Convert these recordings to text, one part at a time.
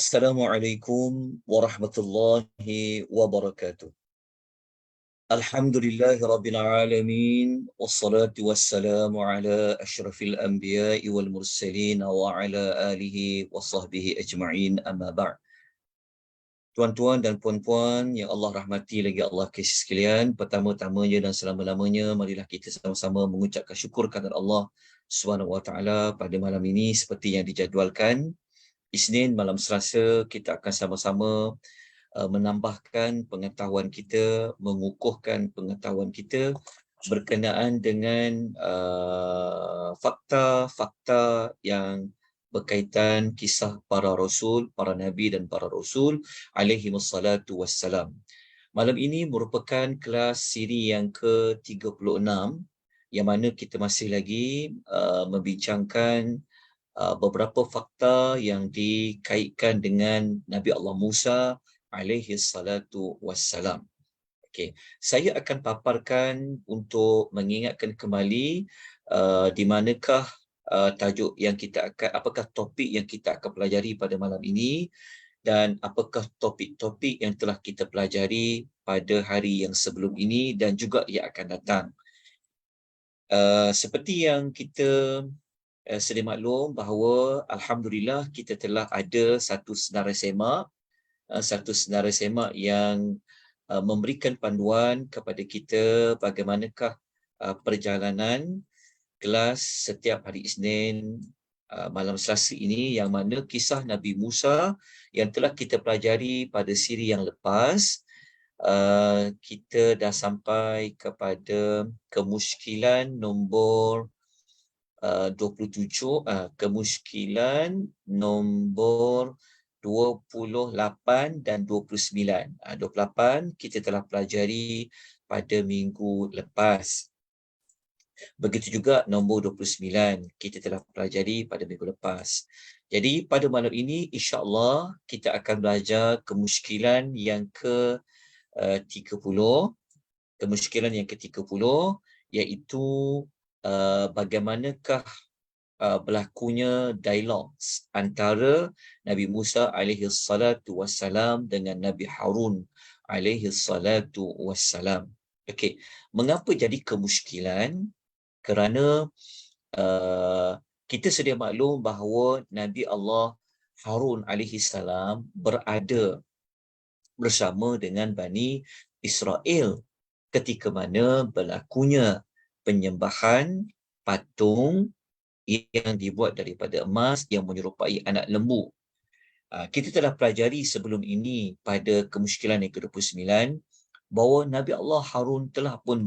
Assalamualaikum warahmatullahi wabarakatuh. Alhamdulillahi rabbil alamin wassalatu wassalamu ala asyrafil anbiya'i wal mursalin wa ala alihi wa sahbihi ajma'in amma ba'd. Tuan-tuan dan puan-puan yang Allah rahmati lagi Allah kasih sekalian, pertama-tamanya dan selama-lamanya marilah kita sama-sama mengucapkan syukur kepada Allah Subhanahu wa taala pada malam ini seperti yang dijadualkan. Isnin malam Selasa kita akan sama-sama menambahkan pengetahuan kita, mengukuhkan pengetahuan kita berkenaan dengan fakta-fakta yang berkaitan kisah para rasul, para nabi dan para rasul alaihi wassalatu wassalam. Malam ini merupakan kelas siri yang ke-36 yang mana kita masih lagi membincangkan beberapa fakta yang dikaitkan dengan Nabi Allah Musa alaihi salatu wassalam. Okey, saya akan paparkan untuk mengingatkan kembali di manakah tajuk yang kita akan, apakah topik yang kita akan pelajari pada malam ini dan apakah topik-topik yang telah kita pelajari pada hari yang sebelum ini dan juga yang akan datang. Seperti yang kita sedia maklum bahawa alhamdulillah kita telah ada satu senarai semak yang memberikan panduan kepada kita bagaimanakah perjalanan kelas setiap hari Isnin malam Selasa ini, yang mana kisah Nabi Musa yang telah kita pelajari pada siri yang lepas, kita dah sampai kepada kemusykilan nombor 27, kemusykilan nombor 28 dan 29. 28 kita telah pelajari pada minggu lepas. Begitu juga nombor 29 kita telah pelajari pada minggu lepas. Jadi pada malam ini insya-Allah kita akan belajar kemusykilan yang ke-30. Kemusykilan yang ke-30 iaitu bagaimanakah berlakunya dialog antara Nabi Musa alaihi salatu wassalam dengan Nabi Harun alaihi salatu wassalam. Okey, mengapa jadi kemusykilan? Kerana kita sedia maklum bahawa Nabi Allah Harun alaihi salam berada bersama dengan Bani Israel ketika mana berlakunya penyembahan patung yang dibuat daripada emas yang menyerupai anak lembu. Kita telah pelajari sebelum ini pada kemusykilan yang ke-29 bahawa Nabi Allah Harun telah pun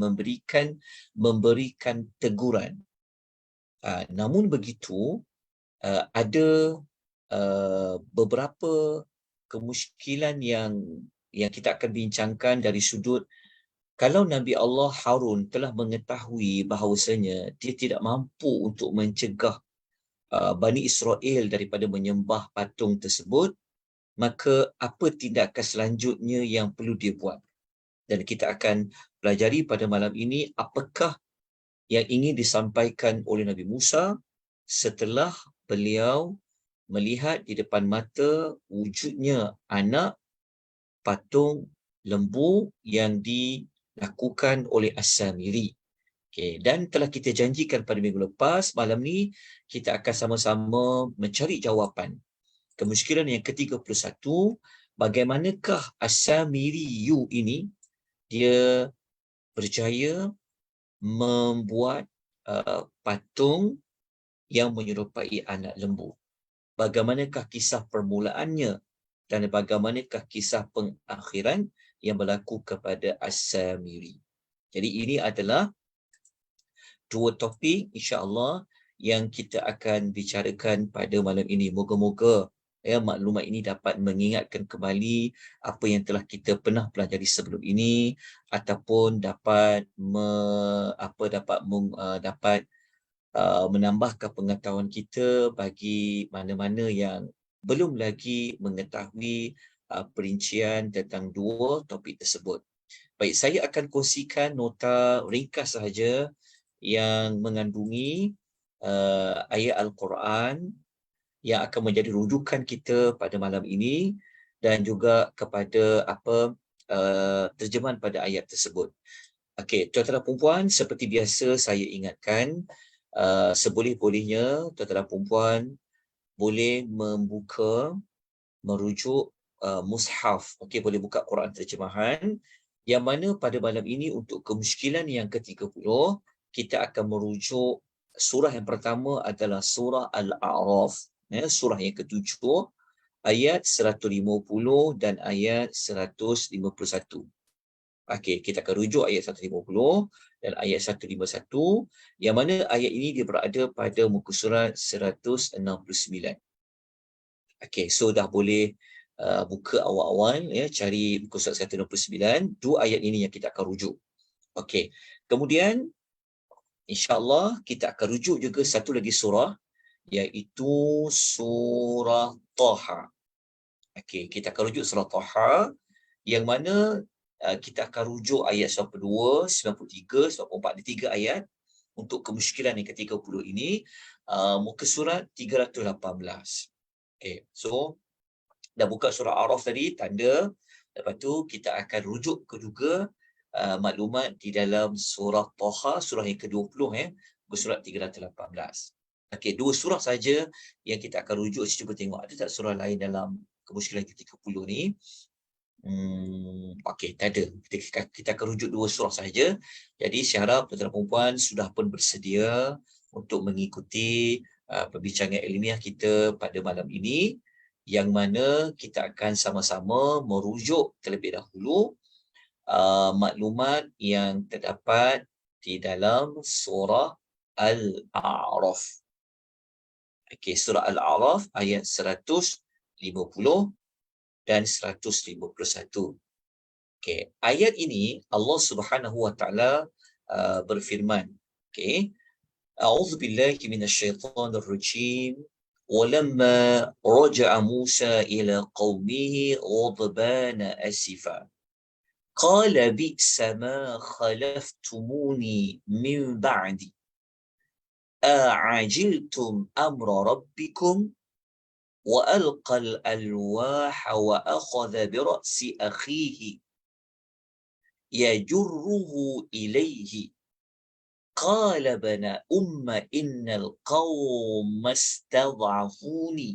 memberikan teguran. Namun begitu, ada beberapa kemusykilan yang kita akan bincangkan dari sudut kalau Nabi Allah Harun telah mengetahui bahawasanya dia tidak mampu untuk mencegah Bani Israel daripada menyembah patung tersebut, maka apa tindakan selanjutnya yang perlu dia buat? Dan kita akan pelajari pada malam ini apakah yang ingin disampaikan oleh Nabi Musa setelah beliau melihat di depan mata wujudnya anak patung lembu yang dilakukan oleh As-Samiri. Okay. Dan telah kita janjikan pada minggu lepas, malam ni kita akan sama-sama mencari jawapan kemusykilan yang ke-31, bagaimanakah As-Samiri ini dia berjaya membuat patung yang menyerupai anak lembu. Bagaimanakah kisah permulaannya dan bagaimanakah kisah pengakhiran yang berlaku kepada As-Samiri. Jadi ini adalah dua topik insya-Allah yang kita akan bicarakan pada malam ini. Moga-moga maklumat ini dapat mengingatkan kembali apa yang telah kita pernah pelajari sebelum ini, ataupun dapat menambahkan pengetahuan kita bagi mana-mana yang belum lagi mengetahui perincian tentang dua topik tersebut. Baik, saya akan kongsikan nota ringkas sahaja yang mengandungi ayat Al-Quran yang akan menjadi rujukan kita pada malam ini dan juga kepada terjemahan pada ayat tersebut. Okey, tuan-tuan dan puan-puan, seperti biasa saya ingatkan, seboleh-bolehnya tuan-tuan dan puan-puan boleh merujuk mushaf. Okey, boleh buka Quran terjemahan, yang mana pada malam ini untuk kemusykilan yang ke-30, kita akan merujuk surah yang pertama adalah surah Al-A'raf, surah yang ke-7, ayat 150 dan ayat 151. Okey, kita akan rujuk ayat 150 dan ayat 151, yang mana ayat ini dia berada pada muka surat 169. Okey, so dah boleh buka awal-awal, ya, cari muka surat 169, dua ayat ini yang kita akan rujuk. Okey, kemudian insya-Allah kita akan rujuk juga satu lagi surah, iaitu surah Taha. Okey, kita akan rujuk surah Taha, yang mana kita akan rujuk ayat 92, 93, 94, ada 3 ayat untuk kemusykilan yang ke-30 ini, muka surat 318. Okey, so dah buka surah Araf tadi, tanda. Lepas tu kita akan rujuk ke juga maklumat di dalam surah Taha, surah yang ke-20, muka surat 318. Okey, 2 surah saja yang kita akan rujuk. Saya cuba tengok ada tak surah lain dalam kemusykilan ke-30 ni. Okey, tak ada. Kita akan rujuk 2 surah saja. Jadi saya harap tuan-tuan dan puan-puan sudah pun bersedia untuk mengikuti perbincangan ilmiah kita pada malam ini, yang mana kita akan sama-sama merujuk terlebih dahulu maklumat yang terdapat di dalam surah Al-A'raf. Okey, surah Al-A'raf ayat 150 dan 151. Okey, ayat ini Allah Subhanahu wa taala berfirman, okey, a'udzu billahi minasyaitonir rajim, walamma raja'a Musa ila qaumihi ghadbana asifa qala bi'sa ma khalaftumuni min ba'di a'ajiltum amra rabbikum وألقى الألواح وأخذ برأس أخيه يجره إليه قال ابن إن القوم استضعفوني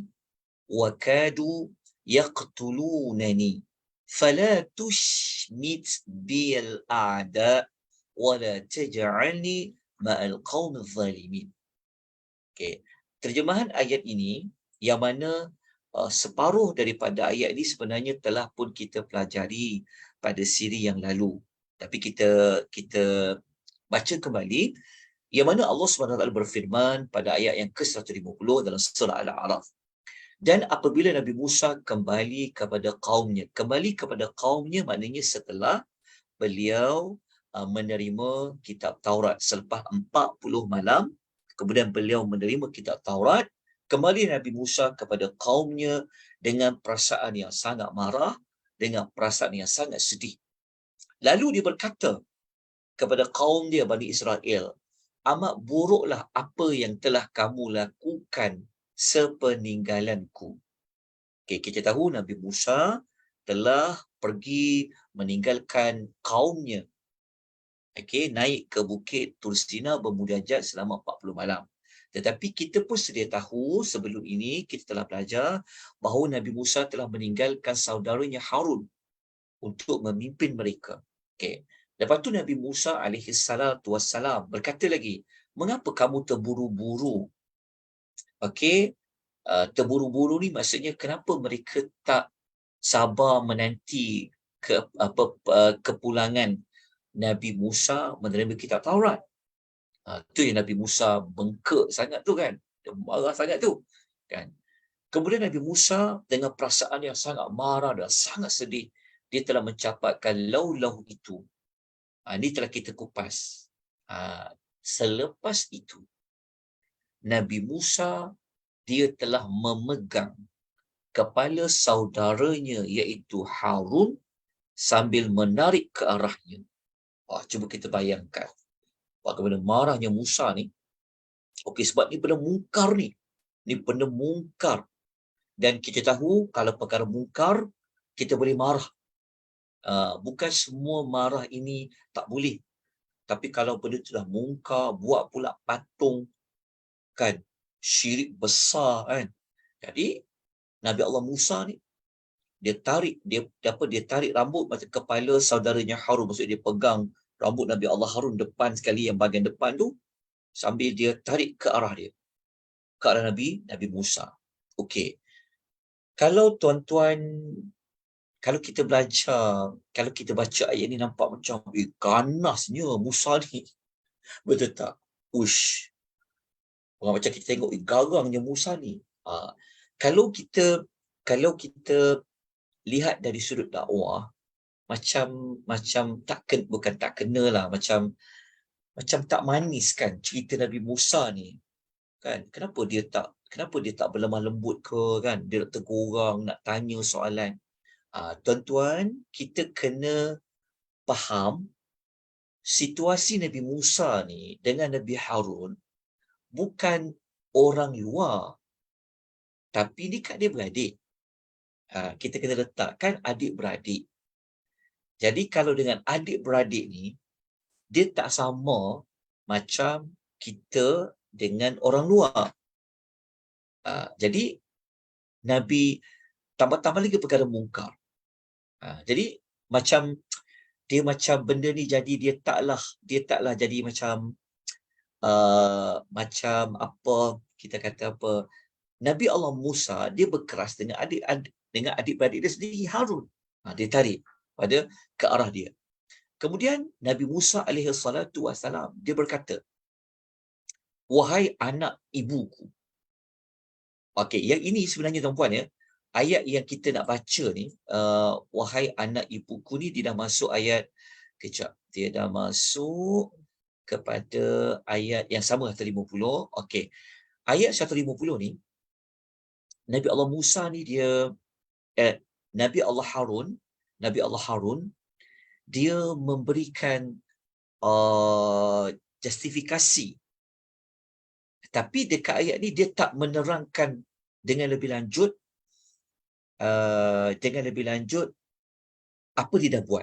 وكادوا يقتلونني فلا تشمت بي الأعداء ولا تجعلني مع القوم الظالمين. Okay. Terjemahan ayat ini, yang mana separuh daripada ayat ini sebenarnya telah pun kita pelajari pada siri yang lalu. Tapi kita baca kembali, yang mana Allah SWT berfirman pada ayat yang ke-150 dalam surah Al-A'raf. Dan apabila Nabi Musa kembali kepada kaumnya maknanya setelah beliau menerima kitab Taurat, selepas 40 malam, kemudian beliau menerima kitab Taurat, kembali Nabi Musa kepada kaumnya dengan perasaan yang sangat marah, dengan perasaan yang sangat sedih. Lalu dia berkata kepada kaum dia, Bani Israel, amat buruklah apa yang telah kamu lakukan sepeninggalanku. Okay, kita tahu Nabi Musa telah pergi meninggalkan kaumnya. Okay, naik ke bukit Tur Sina bermunajat selama 40 malam. Tetapi kita pun sedia tahu sebelum ini kita telah belajar bahawa Nabi Musa telah meninggalkan saudaranya Harun untuk memimpin mereka. Okay. Lepas tu Nabi Musa alaihissalam berkata lagi, mengapa kamu terburu-buru? Okay. Terburu-buru ni maksudnya kenapa mereka tak sabar menanti kepulangan Nabi Musa menerima kitab Taurat. Tu yang Nabi Musa bengkak sangat tu kan. Dia marah sangat tu. Kan. Kemudian Nabi Musa dengan perasaan yang sangat marah dan sangat sedih, dia telah mencatatkan lau-lau itu. Ini telah kita kupas. Selepas itu, Nabi Musa, dia telah memegang kepala saudaranya iaitu Harun sambil menarik ke arahnya. Cuba kita bayangkan bagaimana marahnya Musa ni. Okey, sebab ni benda mungkar ni. Ni benda mungkar. Dan kita tahu kalau perkara mungkar, kita boleh marah. Bukan semua marah ini tak boleh. Tapi kalau benda tu dah mungkar, buat pula patung, kan, syirik besar, kan. Jadi Nabi Allah Musa ni, dia tarik rambut macam kepala saudaranya Harun. Maksudnya dia pegang rambut Nabi Allah Harun depan sekali, yang bahagian depan tu, sambil dia tarik ke arah dia, ke arah Nabi Musa. Okey. Kalau tuan-tuan, kalau kita belajar, kalau kita baca ayat ni, nampak macam ganasnya Musa ni. Betul tak? Ush. Orang macam kita tengok, garangnya Musa ni. Kalau kita lihat dari sudut dakwah, macam bukan tak kena lah, macam tak manis kan cerita Nabi Musa ni, kan. Kenapa dia tak berlemah lembut ke, kan, dia nak tegur orang, nak tanya soalan. Tuan-tuan, kita kena faham situasi Nabi Musa ni dengan Nabi Harun bukan orang luar, tapi ni kan dia beradik. Kita kena letakkan adik-beradik. Jadi kalau dengan adik-beradik ni, dia tak sama macam kita dengan orang luar. Jadi Nabi tambah lagi perkara mungkar. Jadi dia macam benda ni jadi dia taklah jadi macam apa kita kata apa, Nabi Allah Musa dia berkeras dengan adik-beradik dia sendiri, Harun. Dia tarik pada ke arah dia. Kemudian Nabi Musa alaihi salatu wassalam, dia berkata, wahai anak ibuku. Okey, yang ini sebenarnya tuan-puan ya, ayat yang kita nak baca ni, wahai anak ibuku ni, dia dah masuk ayat, kejap, dia dah masuk kepada ayat yang sama, 150. Okey, ayat 150 ni, Nabi Allah Musa ni dia, Nabi Allah Harun, dia memberikan justifikasi. Tapi dekat ayat ni dia tak menerangkan dengan lebih lanjut apa dia dah buat.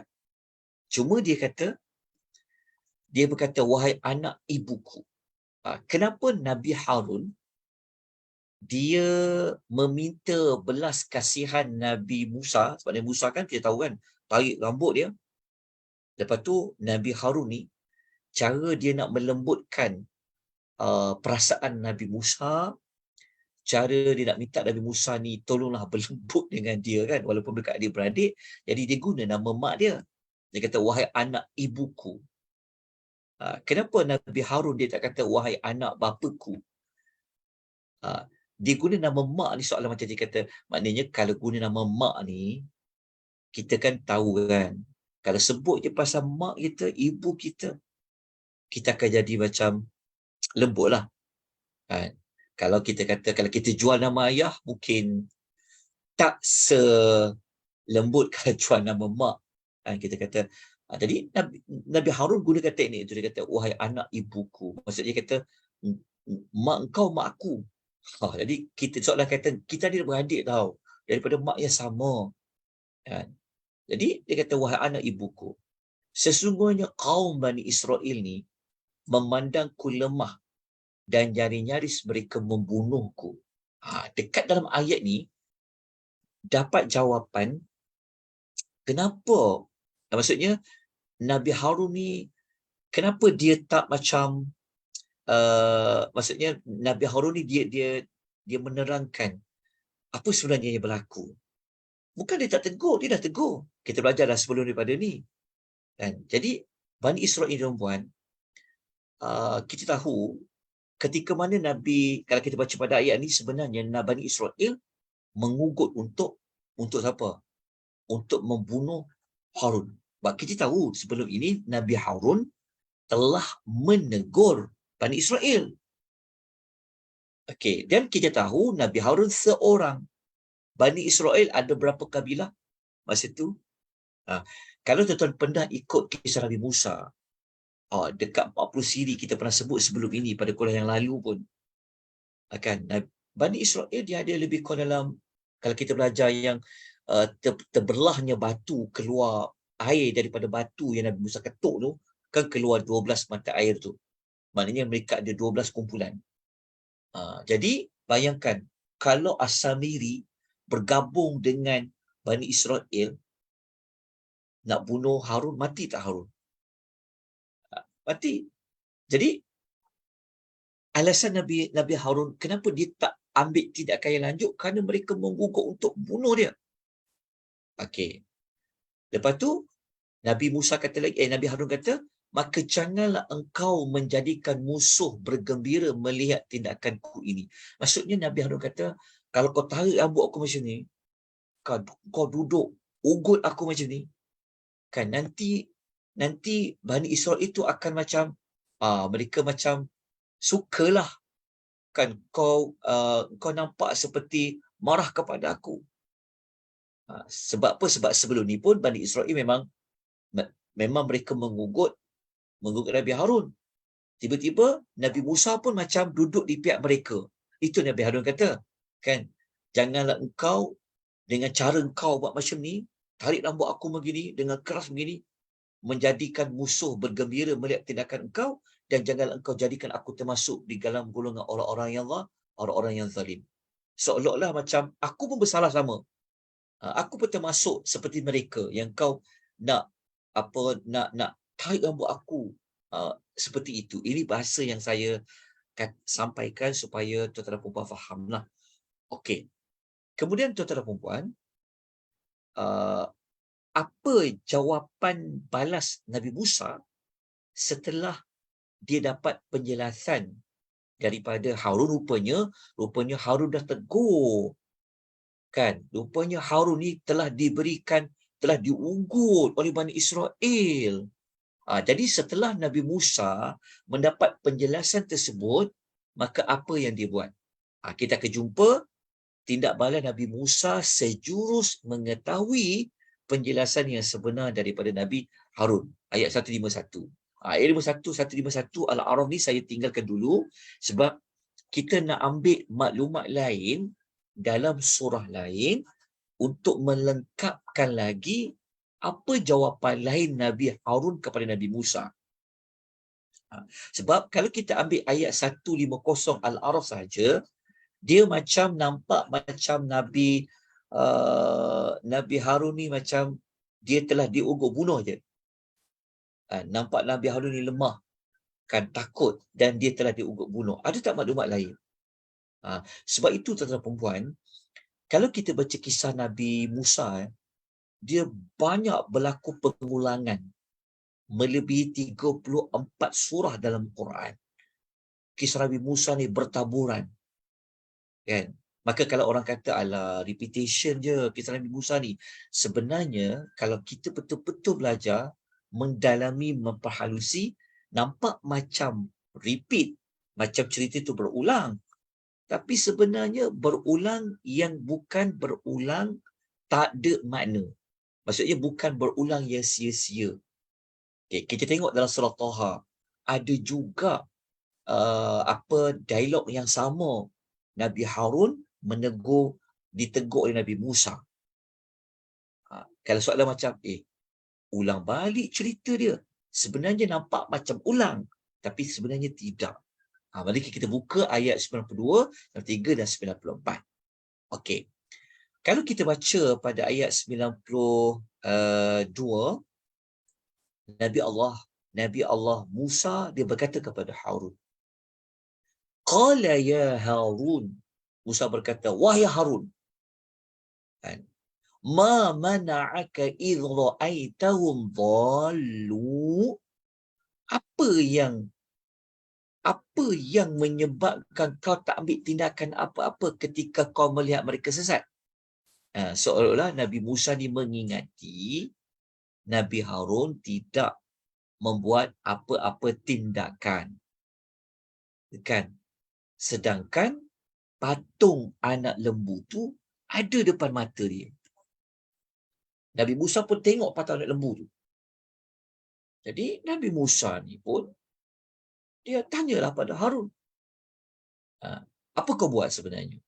Cuma dia berkata wahai anak ibuku. Kenapa Nabi Harun dia meminta belas kasihan Nabi Musa? Sebab Nabi Musa kan kita tahu kan, tarik rambut dia. Lepas tu Nabi Harun ni, cara dia nak melembutkan perasaan Nabi Musa, cara dia nak minta Nabi Musa ni tolonglah berlembut dengan dia, kan, walaupun dekat adik-beradik. Jadi dia guna nama mak dia. Dia kata wahai anak ibuku. Kenapa Nabi Harun dia tak kata wahai anak bapaku? Dia guna nama mak ni soalan macam dia kata, maknanya kalau guna nama mak ni, kita kan tahu kan, kalau sebut je pasal mak kita, ibu kita, kita akan jadi macam lembut lah. Kalau kita kata, kalau kita jual nama ayah, mungkin tak selembut kalau jual nama mak. Kita kata, jadi Nabi Harun gunakan teknik itu. Dia kata, wahai anak ibuku. Maksudnya dia kata, mak engkau, mak aku. Jadi kita soalan kata, kita ni beradik tau, daripada mak yang sama. Jadi dia kata, wahai anak ibuku, sesungguhnya kaum Bani Israel ni memandangku lemah dan nyaris mereka membunuhku. Dekat dalam ayat ni dapat jawapan kenapa, maksudnya Nabi Harun ni kenapa dia tak macam maksudnya Nabi Harun ni dia menerangkan apa sebenarnya yang berlaku. Bukan dia tak tegur, dia dah tegur. Kita belajar dah sebelum daripada ni. Kan? Jadi Bani Israel tuan-puan, kita tahu ketika mana Nabi, kalau kita baca pada ayat ni, sebenarnya Bani Israel mengugut untuk siapa? Untuk membunuh Harun. Sebab kita tahu sebelum ini Nabi Harun telah menegur Bani Israel. Okey, dan kita tahu Nabi Harun seorang. Bani Israel ada berapa kabilah masa tu? Kalau tuan-tuan pernah ikut kisah Nabi Musa, dekat 40 siri kita pernah sebut sebelum ini pada kuliah yang lalu pun. Bani Israel dia ada lebih kurang dalam, kalau kita belajar yang terbelahnya batu, keluar air daripada batu yang Nabi Musa ketuk tu, kan keluar 12 mata air tu. Maknanya mereka ada 12 kumpulan. Jadi bayangkan kalau As-Samiri bergabung dengan Bani Israel nak bunuh Harun, mati tak Harun? Mati. Jadi alasan Nabi Harun kenapa dia tak ambil tindakan yang lanjut, kerana mereka menggugat untuk bunuh dia. Okey. Lepas tu Nabi Musa kata lagi, Nabi Harun kata, maka janganlah engkau menjadikan musuh bergembira melihat tindakanku ini. Maksudnya Nabi Harun kata, kalau kau tarik rambut aku macam ni, kau duduk ugut aku macam ni, kan nanti Bani Israel itu akan macam mereka macam sukalah, kan kau nampak seperti marah kepada aku. Sebab apa? Sebab sebelum ni pun Bani Israel memang mereka mengugut Nabi Harun. Tiba-tiba Nabi Musa pun macam duduk di pihak mereka. Itu Nabi Harun kata, kan, janganlah engkau dengan cara engkau buat macam ni, tarik rambut aku begini dengan keras begini, menjadikan musuh bergembira melihat tindakan engkau, dan janganlah engkau jadikan aku termasuk di dalam golongan orang-orang yang zalim. Seolah-olah macam aku pun bersalah sama. Aku pun termasuk seperti mereka yang kau nak nak tarik rambut aku seperti itu. Ini bahasa yang saya sampaikan supaya tuan-tuan dan puan fahamlah. Okey. Kemudian tuan-tuan dan puan, apa jawapan balas Nabi Musa setelah dia dapat penjelasan daripada Harun? Rupanya Harun dah tegur, kan? Rupanya Harun ni telah diugut oleh Bani Israel. Jadi setelah Nabi Musa mendapat penjelasan tersebut, maka apa yang dia buat? Kita akan jumpa tindak balas Nabi Musa sejurus mengetahui penjelasan yang sebenar daripada Nabi Harun. Ayat 151. Ayat 151 Al-A'raf ni saya tinggalkan dulu sebab kita nak ambil maklumat lain dalam surah lain untuk melengkapkan lagi apa jawapan lain Nabi Harun kepada Nabi Musa. Sebab kalau kita ambil ayat 150 Al-A'raf saja, dia macam nampak macam Nabi Harun ni macam dia telah diugut bunuh je. Nampak Nabi Harun ni lemah, kan, takut, dan dia telah diugut bunuh. Ada tak maklumat lain? Sebab itu tuan-tuan perempuan, kalau kita baca kisah Nabi Musa, dia banyak berlaku pengulangan, melebihi 34 surah dalam Quran. Kisah Nabi Musa ni bertaburan, kan? Maka kalau orang kata alah repetition je kisah Nabi Musa ni, sebenarnya kalau kita betul-betul belajar, mendalami, memperhalusi, nampak macam repeat, macam cerita itu berulang. Tapi sebenarnya berulang yang bukan berulang tak ada makna. Maksudnya bukan berulang yang sia-sia. Okay, kita tengok dalam surah Taha, ada juga dialog yang sama. Nabi Harun ditegur oleh Nabi Musa. Kalau soalan macam, ulang balik cerita dia. Sebenarnya nampak macam ulang, tapi sebenarnya tidak. Mari kita buka ayat 92, 93 dan 94. Okey. Kalau kita baca pada ayat 92, Nabi Allah Musa dia berkata kepada Harun. Qala ya Harun. Musa berkata, wahai Harun, ma mana'aka idh ra'aitahum dhallu? Apa yang menyebabkan kau tak ambil tindakan apa-apa ketika kau melihat mereka sesat? Seolah-olah Nabi Musa ni mengingati Nabi Harun tidak membuat apa-apa tindakan, kan? Sedangkan patung anak lembu tu ada depan mata dia. Nabi Musa pun tengok patung anak lembu tu. Jadi Nabi Musa ni pun dia tanyalah pada Harun, apa kau buat sebenarnya?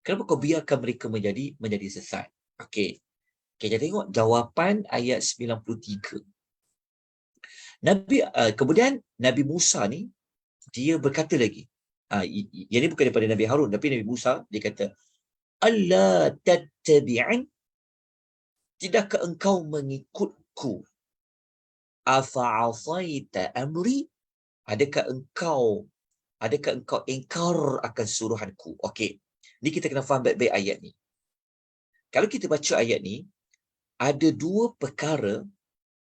Kenapa kau biarkan mereka menjadi sesat? Okey. Kita tengok jawapan ayat 93. Kemudian Nabi Musa ni dia berkata lagi. Yang ini bukan daripada Nabi Harun, tapi Nabi Musa dia kata, "Alla tattabi'an, tidakkah engkau mengikutku? Afa'asaita amri, adakah engkau ingkar akan suruhanku?" Okey. Ni kita kena faham baik-baik ayat ni. Kalau kita baca ayat ni, ada dua perkara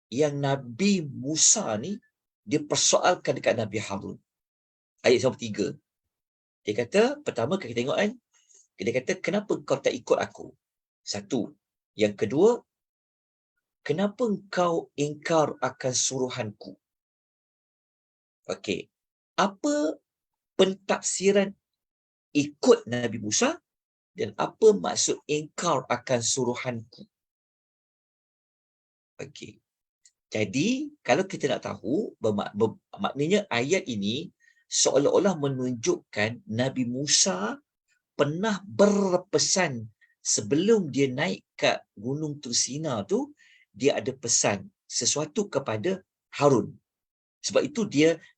yang Nabi Musa ni dia persoalkan dekat Nabi Harun. Ayat 93. Dia kata, pertama kita tengok kan, dia kata, kenapa kau tak ikut aku? Satu. Yang kedua, kenapa kau ingkar akan suruhanku? Okey. Apa pentafsiran ikut Nabi Musa dan apa maksud ingkar akan suruhanku? Okey. Jadi, kalau kita nak tahu, maknanya ayat ini seolah-olah menunjukkan Nabi Musa pernah berpesan sebelum dia naik ke Gunung Tursina tu, dia ada pesan sesuatu kepada Harun. Sebab itu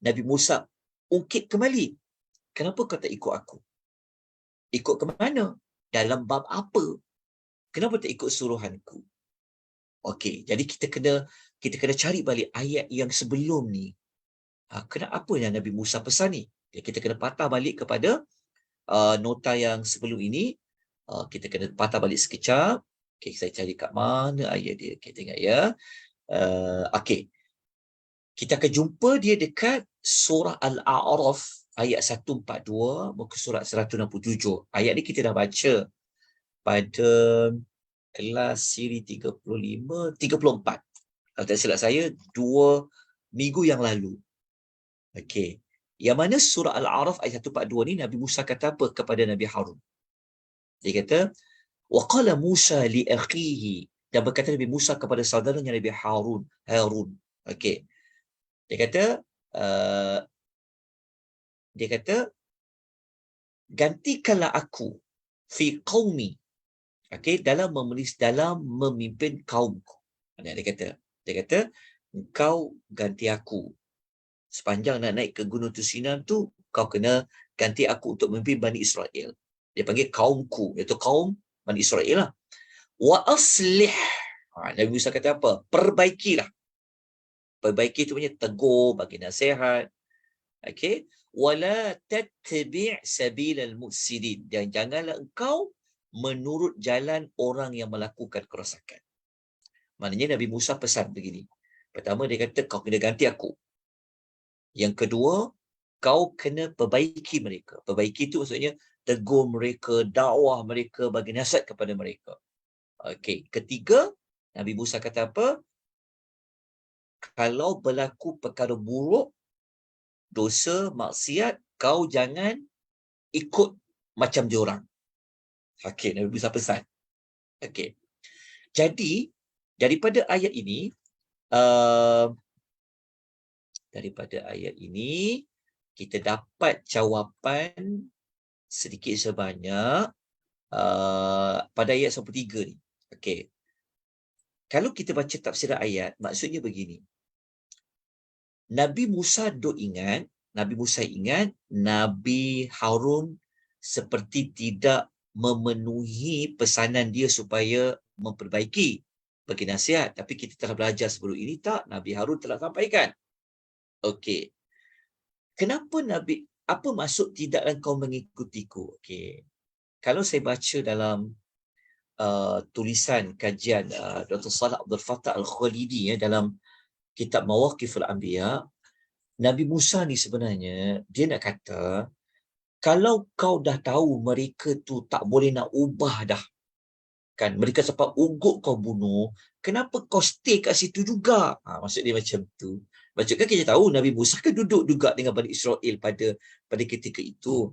Nabi Musa ungkit kembali. Kenapa kau tak ikut aku? Ikut ke mana? Dalam bab apa? Kenapa tak ikut suruhanku? Okey, jadi kita kena cari balik ayat yang sebelum ni. Kenapa yang Nabi Musa pesan ni? Kita kena patah balik kepada nota yang sebelum ini. Kita kena patah balik sekejap. Okay, saya cari kat mana ayat dia. Kita tengok ya. Okey. Kita akan jumpa dia dekat surah Al-A'raf ayat 142 muka surat 167. Ayat ni kita dah baca pada kelas siri 34. Kalau tak silap saya, 2 minggu yang lalu. Okey. Yang mana surah Al-A'raf ayat 142 ni Nabi Musa kata apa kepada Nabi Harun? Dia kata, wa qala Musa li akhihi, dan berkata Nabi Musa kepada saudaranya Nabi Harun. Okey. Dia kata gantikanlah aku fi qaumi. Okey, dalam memimpin kaumku. Dia kata engkau ganti aku. Sepanjang nak naik ke Gunung Tursina tu, kau kena ganti aku untuk memimpin Bani Israel. Dia panggil kaumku, iaitu kaum Bani Israel lah. Wa aslih. Nabi Musa kata apa? Perbaikilah. Perbaiki itu punya tegur, bagi nasihat. Okey. Wala tattabi' sabilal mufsidin. Dan janganlah engkau menurut jalan orang yang melakukan kerosakan. Maknanya Nabi Musa pesan begini. Pertama dia kata kau kena ganti aku. Yang kedua, kau kena perbaiki mereka. Perbaiki itu maksudnya tegur mereka, dakwah mereka, bagi nasihat kepada mereka. Okey. Ketiga, Nabi Musa kata apa? Kalau berlaku perkara buruk, dosa, maksiat, kau jangan ikut macam diorang. Okey, Nabi Musa pesan. Okey. Jadi, daripada ayat ini, kita dapat jawapan sedikit sebanyak pada ayat 93 ni. Okey. Kalau kita baca tafsir ayat, maksudnya begini. Nabi Musa ingat Nabi Harun seperti tidak memenuhi pesanan dia supaya memperbaiki, bagi nasihat. Tapi kita telah belajar sebelum ini tak, Nabi Harun telah sampaikan. Okey. Kenapa apa maksud tidaklah kau mengikutiku? Okey. Kalau saya baca dalam tulisan kajian Dr. Salah Abdul Fattah Al-Khalidi dalam kitab Mawaqiful Anbiya, Nabi Musa ni sebenarnya dia nak kata, kalau kau dah tahu mereka tu tak boleh nak ubah dah, kan, mereka sampai ugut kau bunuh, kenapa kau stay kat situ juga? Maksud dia macam tu. Maksudnya kita tahu Nabi Musa kan duduk juga dengan Bani Israel pada ketika itu.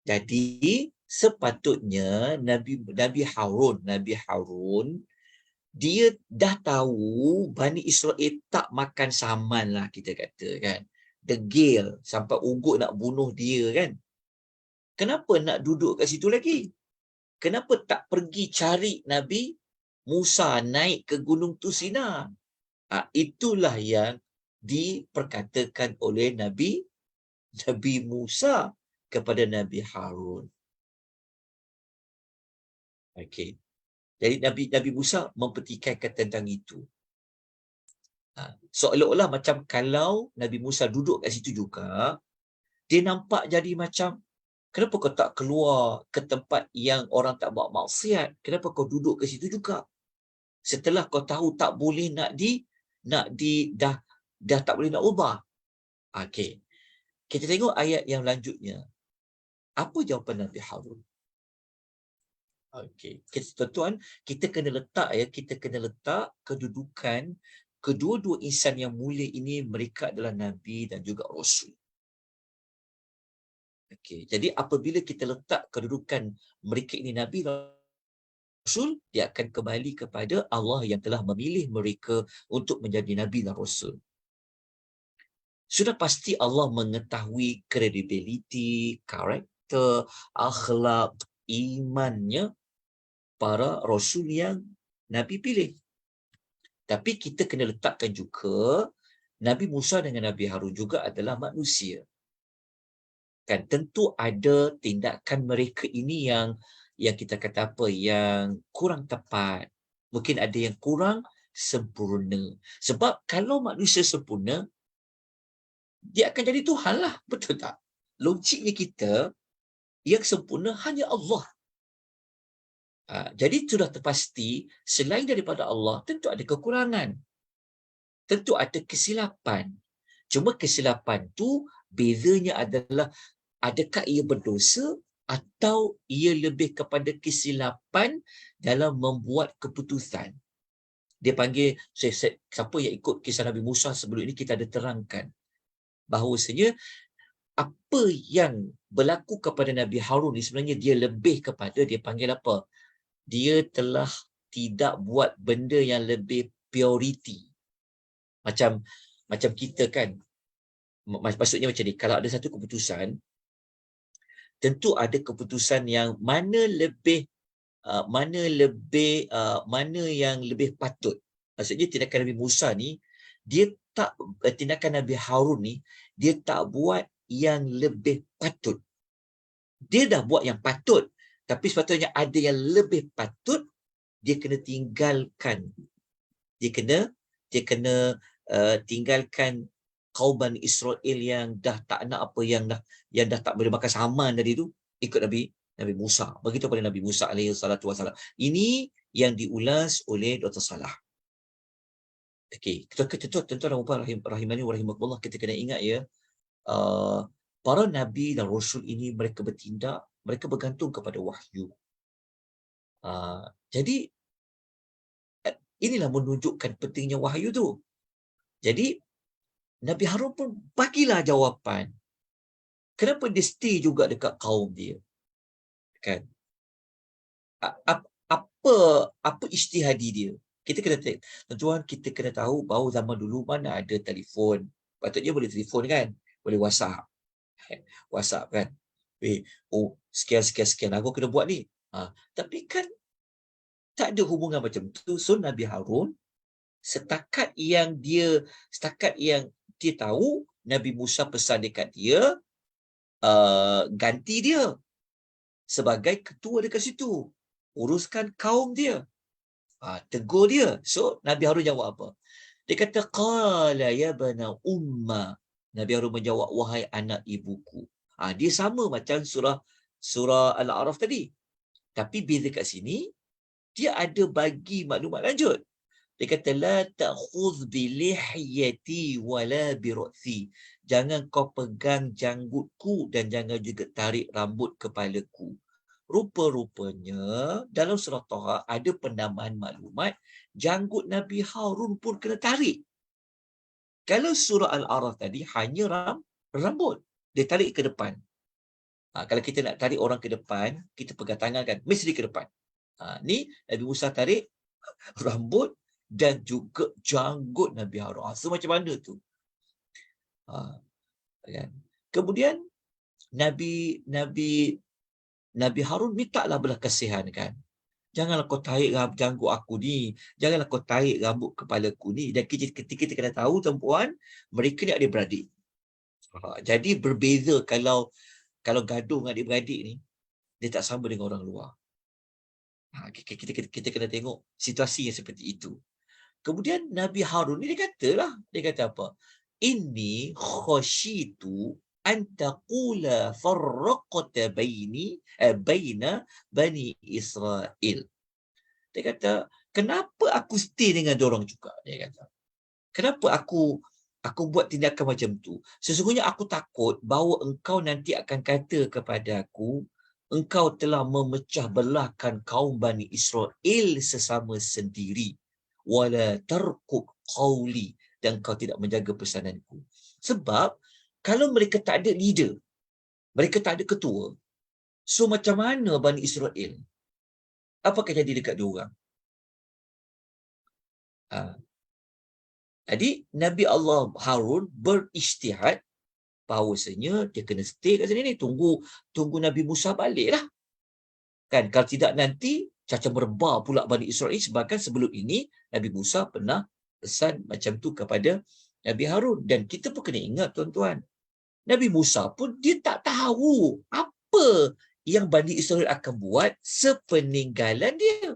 Jadi sepatutnya Nabi Harun dia dah tahu Bani Israel tak makan saman lah, kita kata kan. Degil sampai ugut nak bunuh dia kan. Kenapa nak duduk kat situ lagi? kenapa tak pergi cari Nabi Musa naik ke Gunung Tusina? Itulah yang diperkatakan oleh Nabi Musa kepada Nabi Harun. Okey. Jadi Nabi Musa mempertikaikan tentang itu. Seolah-olah macam kalau Nabi Musa duduk kat situ juga, dia nampak jadi macam, kenapa kau tak keluar ke tempat yang orang tak buat maksiat? Kenapa kau duduk ke situ juga? Setelah kau tahu tak boleh dah tak boleh nak ubah. Okey. Kita tengok ayat yang lanjutnya. Apa jawapan Nabi Harun? Okey. Tuan-tuan, kita kena letak kedudukan kedua-dua insan yang mulia ini, mereka adalah Nabi dan juga Rasul. Okey. Jadi apabila kita letak kedudukan mereka ini Nabi dan Rasul, dia akan kembali kepada Allah yang telah memilih mereka untuk menjadi Nabi dan Rasul. Sudah pasti Allah mengetahui kredibiliti, karakter, akhlak, imannya para Rasul yang Nabi pilih. Tapi kita kena letakkan juga, Nabi Musa dengan Nabi Harun juga adalah manusia. Kan, tentu ada tindakan mereka ini yang kita kata apa, yang kurang tepat. Mungkin ada yang kurang sempurna. Sebab kalau manusia sempurna, dia akan jadi Tuhan lah. Betul tak? Logiknya kita, yang sempurna hanya Allah. Jadi sudah terpasti, selain daripada Allah, tentu ada kekurangan. Tentu ada kesilapan. Cuma kesilapan tu bezanya adalah adakah ia berdosa atau ia lebih kepada kesilapan dalam membuat keputusan. Dia panggil, siapa yang ikut kisah Nabi Musa sebelum ini, kita ada terangkan bahawasanya apa yang berlaku kepada Nabi Harun ni sebenarnya dia lebih kepada, dia panggil apa? Dia telah tidak buat benda yang lebih purity. Macam kita kan, maksudnya macam ni, kalau ada satu keputusan, tentu ada keputusan yang mana yang lebih patut. Maksudnya tindakan Nabi Musa ni, tindakan Nabi Harun ni, dia tak buat yang lebih patut. Dia dah buat yang patut, tapi sepatutnya ada yang lebih patut, dia kena tinggalkan. Dia kena tinggalkan kaum Bani Israel yang dah tak nak apa, yang dah tak boleh makan saman dari itu, ikut Nabi Musa. Begitu pada Nabi Musa alaihi salatu wasalam. Ini yang diulas oleh Dr. Salah. Okey, tuan-tuan dan puan rahimani wa rahimakumullah, kita kena ingat ya, para nabi dan rasul ini mereka bertindak, mereka bergantung kepada wahyu. Jadi inilah menunjukkan pentingnya wahyu tu. Jadi Nabi Harun pun bagilah jawapan. Kenapa dia stay juga dekat kaum dia? Kan? Apa ijtihadi dia? Kita kena tuan-tuan, kita kena tahu bahawa zaman dulu mana ada telefon. Patutnya boleh telefon kan? Boleh WhatsApp. WhatsApp kan? Sekian aku kena buat ni. Tapi kan tak ada hubungan macam tu. So Nabi Harun setakat yang dia tahu Nabi Musa pesan dekat dia, ganti dia sebagai ketua dekat situ, uruskan kaum dia, tegur dia. So Nabi Harun jawab apa? Dia kata, qala ya bana umma. Nabi Harun menjawab, wahai anak ibuku. Dia sama macam surah Al-A'raf tadi, tapi beza kat sini dia ada bagi maklumat lanjut. Dia kata, la ta'khudh bi lihyati wala bi ra'si. Jangan kau pegang janggutku dan jangan juga tarik rambut kepalaku. Rupa-rupanya dalam surah Taha ada penambahan maklumat, janggut Nabi Harun pun kena tarik. Kalau surah Al-A'raf tadi hanya rambut, dia tarik ke depan. Kalau kita nak tarik orang ke depan, kita pegang tangan kan, mesti ke depan. Ni Nabi Musa tarik rambut dan juga janggut Nabi Harun. So macam mana tu? Kan? Kemudian Nabi Nabi Harun mintalah belas kasihan kan. Janganlah kau tarik janggut aku ni. Janganlah kau tarik rambut kepalaku ni. Dan kita kena tahu tuan-puan, mereka ni adik-beradik. Jadi berbeza kalau gaduh dengan adik-beradik ni, dia tak sama dengan orang luar. Kita kena tengok situasi yang seperti itu. Kemudian Nabi Harun ni dia kata apa? Inni khashitu an taqula farraqta baina bani Israel. Dia kata, kenapa aku stay dengan diorang juga? Dia kata, kenapa aku buat tindakan macam tu? Sesungguhnya aku takut bahawa engkau nanti akan kata kepada aku, engkau telah memecah belahkan kaum Bani Israel sesama sendiri. Wala tarqub qawli, dan kau tidak menjaga pesananku. Sebab kalau mereka tak ada leader, mereka tak ada ketua, so macam mana Bani Israel? Apakah jadi dekat diorang? Jadi Nabi Allah Harun berijtihad bahawasanya dia kena stay kat sini ni, tunggu Nabi Musa balik lah. Kan, kalau tidak nanti caca merebah pula Bani Israel, sebabkan sebelum ini Nabi Musa pernah pesan macam tu kepada Nabi Harun. Dan kita pun kena ingat tuan-tuan, Nabi Musa pun dia tak tahu apa yang Bani Israel akan buat sepeninggalan dia.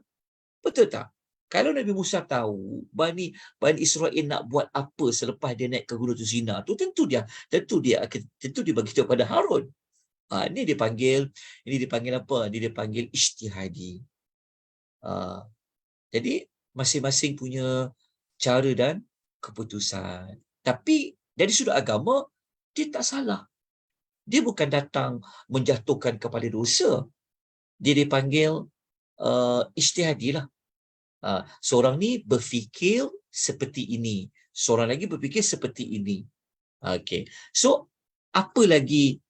Betul tak? Kalau Nabi Musa tahu Bani Israel nak buat apa selepas dia naik ke Gunung Tursina tu, tentu dia bagi tahu pada Harun. Ini dipanggil apa? Ini dipanggil ijtihadi. Jadi masing-masing punya cara dan keputusan. Tapi dari sudut agama, dia tak salah. Dia bukan datang menjatuhkan kepada dosa. Dia dipanggil ijtihadi lah. Seorang ni berfikir seperti ini, seorang lagi berfikir seperti ini. Okay. So, apa lagi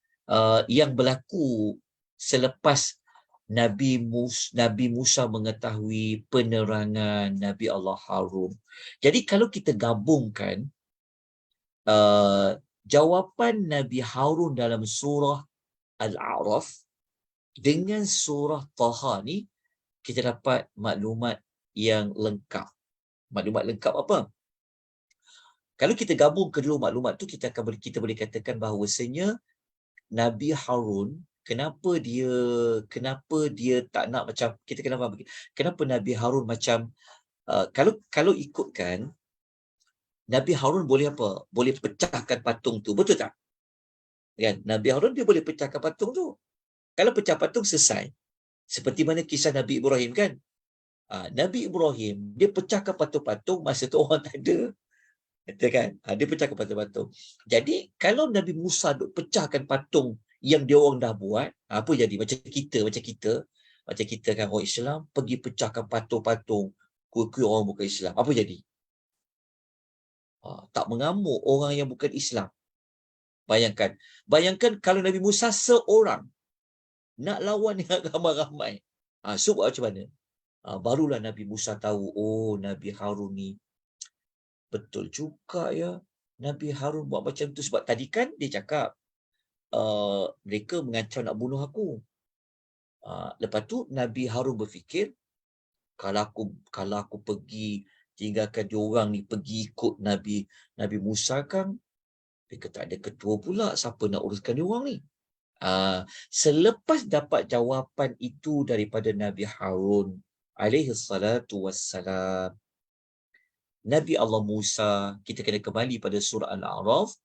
yang berlaku selepas Nabi Musa mengetahui penerangan Nabi Allah Harun? Jadi kalau kita gabungkan jawapan Nabi Harun dalam surah Al-A'raf dengan surah Taha ni, kita dapat maklumat yang lengkap. Maklumat lengkap apa? Kalau kita gabung kedua maklumat tu, kita boleh katakan bahawasanya Nabi Harun, kenapa dia tak nak macam kita kena faham, kenapa Nabi Harun macam kalau ikutkan Nabi Harun boleh apa? Boleh pecahkan patung tu, betul tak? Kan? Nabi Harun dia boleh pecahkan patung tu. Kalau pecah patung selesai. Seperti mana kisah Nabi Ibrahim kan? Nabi Ibrahim dia pecahkan patung-patung masa tu orang tak ada. Betul kan? Dia pecahkan patung-patung. Jadi kalau Nabi Musa duk pecahkan patung yang dia orang dah buat, apa jadi? Macam kita kan orang Islam pergi pecahkan patung-patung kuih-kuih orang bukan Islam. Apa jadi? Tak mengamuk orang yang bukan Islam. Bayangkan kalau Nabi Musa seorang nak lawan dengan ramai-ramai. So buat macam mana? Barulah Nabi Musa tahu, oh Nabi Harun ni betul juga ya. Nabi Harun buat macam tu sebab tadi kan dia cakap mereka mengancam nak bunuh aku. Lepas tu Nabi Harun berfikir, kalau aku pergi tinggalkan diorang ni, pergi ikut Nabi Musa kan, mereka tak ada ketua pula, siapa nak uruskan diorang ni? Selepas dapat jawapan itu daripada Nabi Harun alaihi salatu wassalam, Nabi Allah Musa, kita kena kembali pada surah Al-A'raf,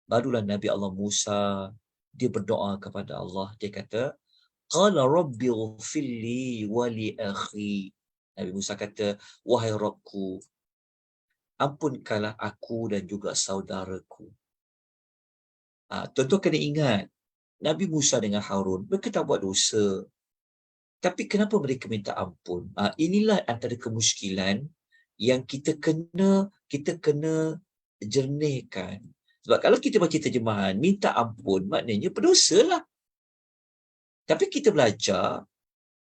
barulah Nabi Allah Musa dia berdoa kepada Allah. Dia kata, qala rabbi ghfirli wa li akhi. Nabi Musa kata, wahai Rabbku, ampunkanlah aku dan juga saudaraku. Tuan-tuan kena ingat, Nabi Musa dengan Harun, mereka tak buat dosa. Tapi kenapa mereka minta ampun? Inilah antara kemusykilan yang kita kena jernihkan. Sebab kalau kita baca terjemahan, minta ampun, maknanya berdosa lah. Tapi kita belajar,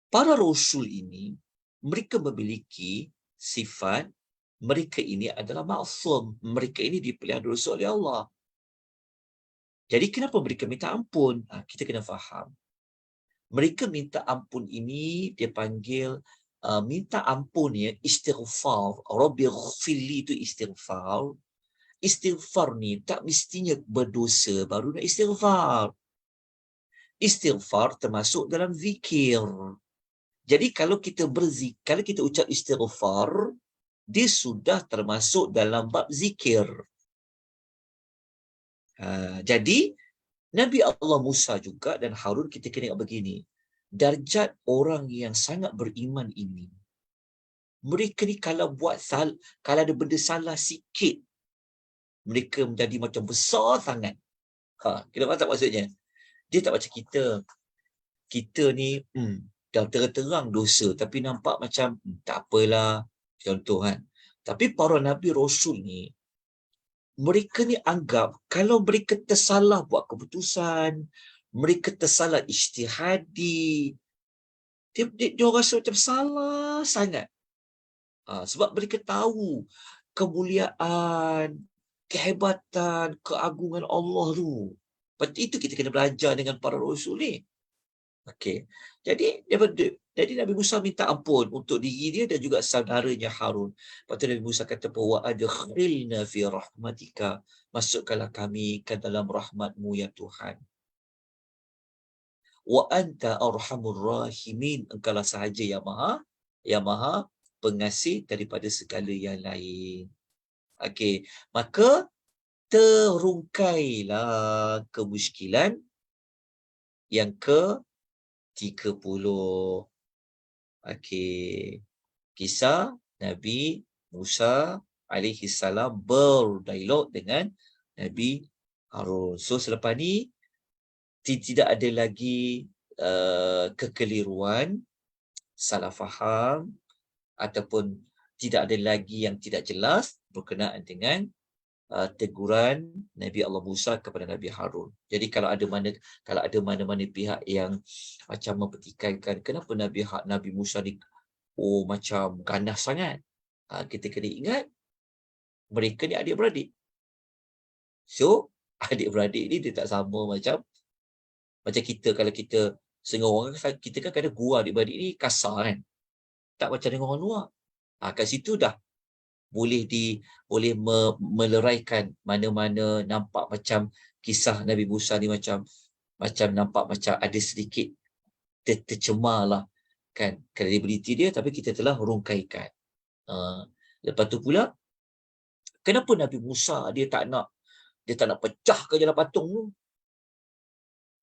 para rasul ini, mereka memiliki sifat, mereka ini adalah ma'asum. Mereka ini dipelihara dosa oleh Allah. Jadi kenapa mereka minta ampun? Kita kena faham. Mereka minta ampun ini dia panggil minta ampun ya, istighfar. Rabbi ghfirli itu istighfar. Istighfar ni tak mestinya berdosa baru nak istighfar. Istighfar termasuk dalam zikir. Jadi kalau kita kalau kita ucap istighfar, dia sudah termasuk dalam bab zikir. Jadi Nabi Allah Musa juga dan Harun kita kena ingat begini. Darjat orang yang sangat beriman ini, mereka ni kalau kalau ada benda salah sikit, mereka menjadi macam besar sangat. Kita faham tak maksudnya? Dia tak macam kita. Kita ni dah terang-terang dosa tapi nampak macam tak apalah, contoh kan. Tapi para Nabi Rasul ni, mereka ni anggap kalau mereka tersalah buat keputusan, mereka tersalah ijtihadi, dia rasa macam salah sangat. Sebab mereka tahu kemuliaan, kehebatan, keagungan Allah tu. Itu kita kena belajar dengan para Rasul ni. Okey. Jadi Nabi Musa minta ampun untuk diri dia dan juga saudaranya Harun. Lepas tu Nabi Musa kata, wa adkhilna fi rahmatika. Masukkanlah kami ke dalam rahmatmu ya Tuhan. Wa anta arhamur rahimin. Engkaulah sahaja yang maha pengasih daripada segala yang lain. Okey. Maka terungkailah kemusykilan yang ke-30. Okey. Kisah Nabi Musa alaihi salam berdialog dengan Nabi Harun. So selepas ni tidak ada lagi kekeliruan, salah faham ataupun tidak ada lagi yang tidak jelas berkenaan dengan teguran Nabi Allah Musa kepada Nabi Harun. Jadi kalau ada mana-mana pihak yang macam mempertikaikan kenapa Nabi Musa ni macam ganas sangat, kita kena ingat mereka ni adik-beradik. So adik-beradik ni dia tak sama macam kita. Kalau kita setengah orang, kita kan kadang gua adik-beradik ni kasar kan, tak macam dengan orang luar. Kat situ dah boleh meleraikan mana-mana nampak macam kisah Nabi Musa ni macam nampak macam ada sedikit tercemar lah kan kredibiliti dia, tapi kita telah rungkaikan. Lepas tu pula, kenapa Nabi Musa dia tak nak pecahkan jalan patung tu?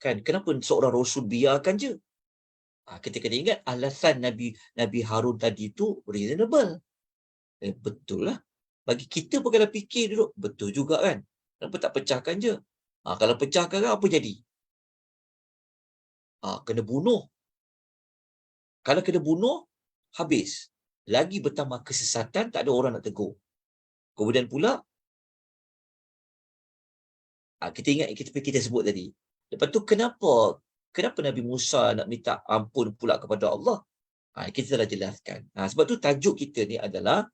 Kan, kenapa seorang Rasul biarkan je? Kita kena ingat alasan Nabi Harun tadi tu reasonable. Betul lah. Bagi kita pun kalau fikir dulu, betul juga kan. Kenapa tak pecahkan je? Kalau pecahkan apa jadi? Kena bunuh. Kalau kena bunuh, habis. Lagi bertambah kesesatan, tak ada orang nak tegur. Kemudian pula, kita ingat kita sebut tadi. Lepas tu kenapa Nabi Musa nak minta ampun pula kepada Allah? Kita telah jelaskan. Sebab tu tajuk kita ni adalah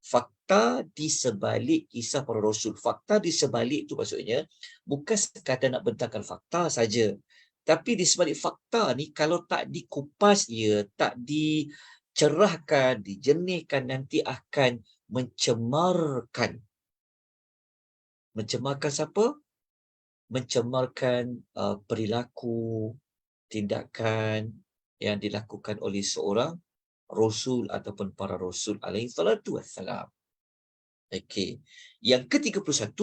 fakta di sebalik kisah para Rasul. Fakta di sebalik itu maksudnya bukan sekadar nak bentangkan fakta saja. Tapi di sebalik fakta ni kalau tak dikupas ia, tak dicerahkan, dijernihkan, nanti akan mencemarkan. Mencemarkan siapa? Mencemarkan perilaku, tindakan yang dilakukan oleh seorang Rasul ataupun para Rasul alaihi salatu wassalam. Okey. Yang ke-31,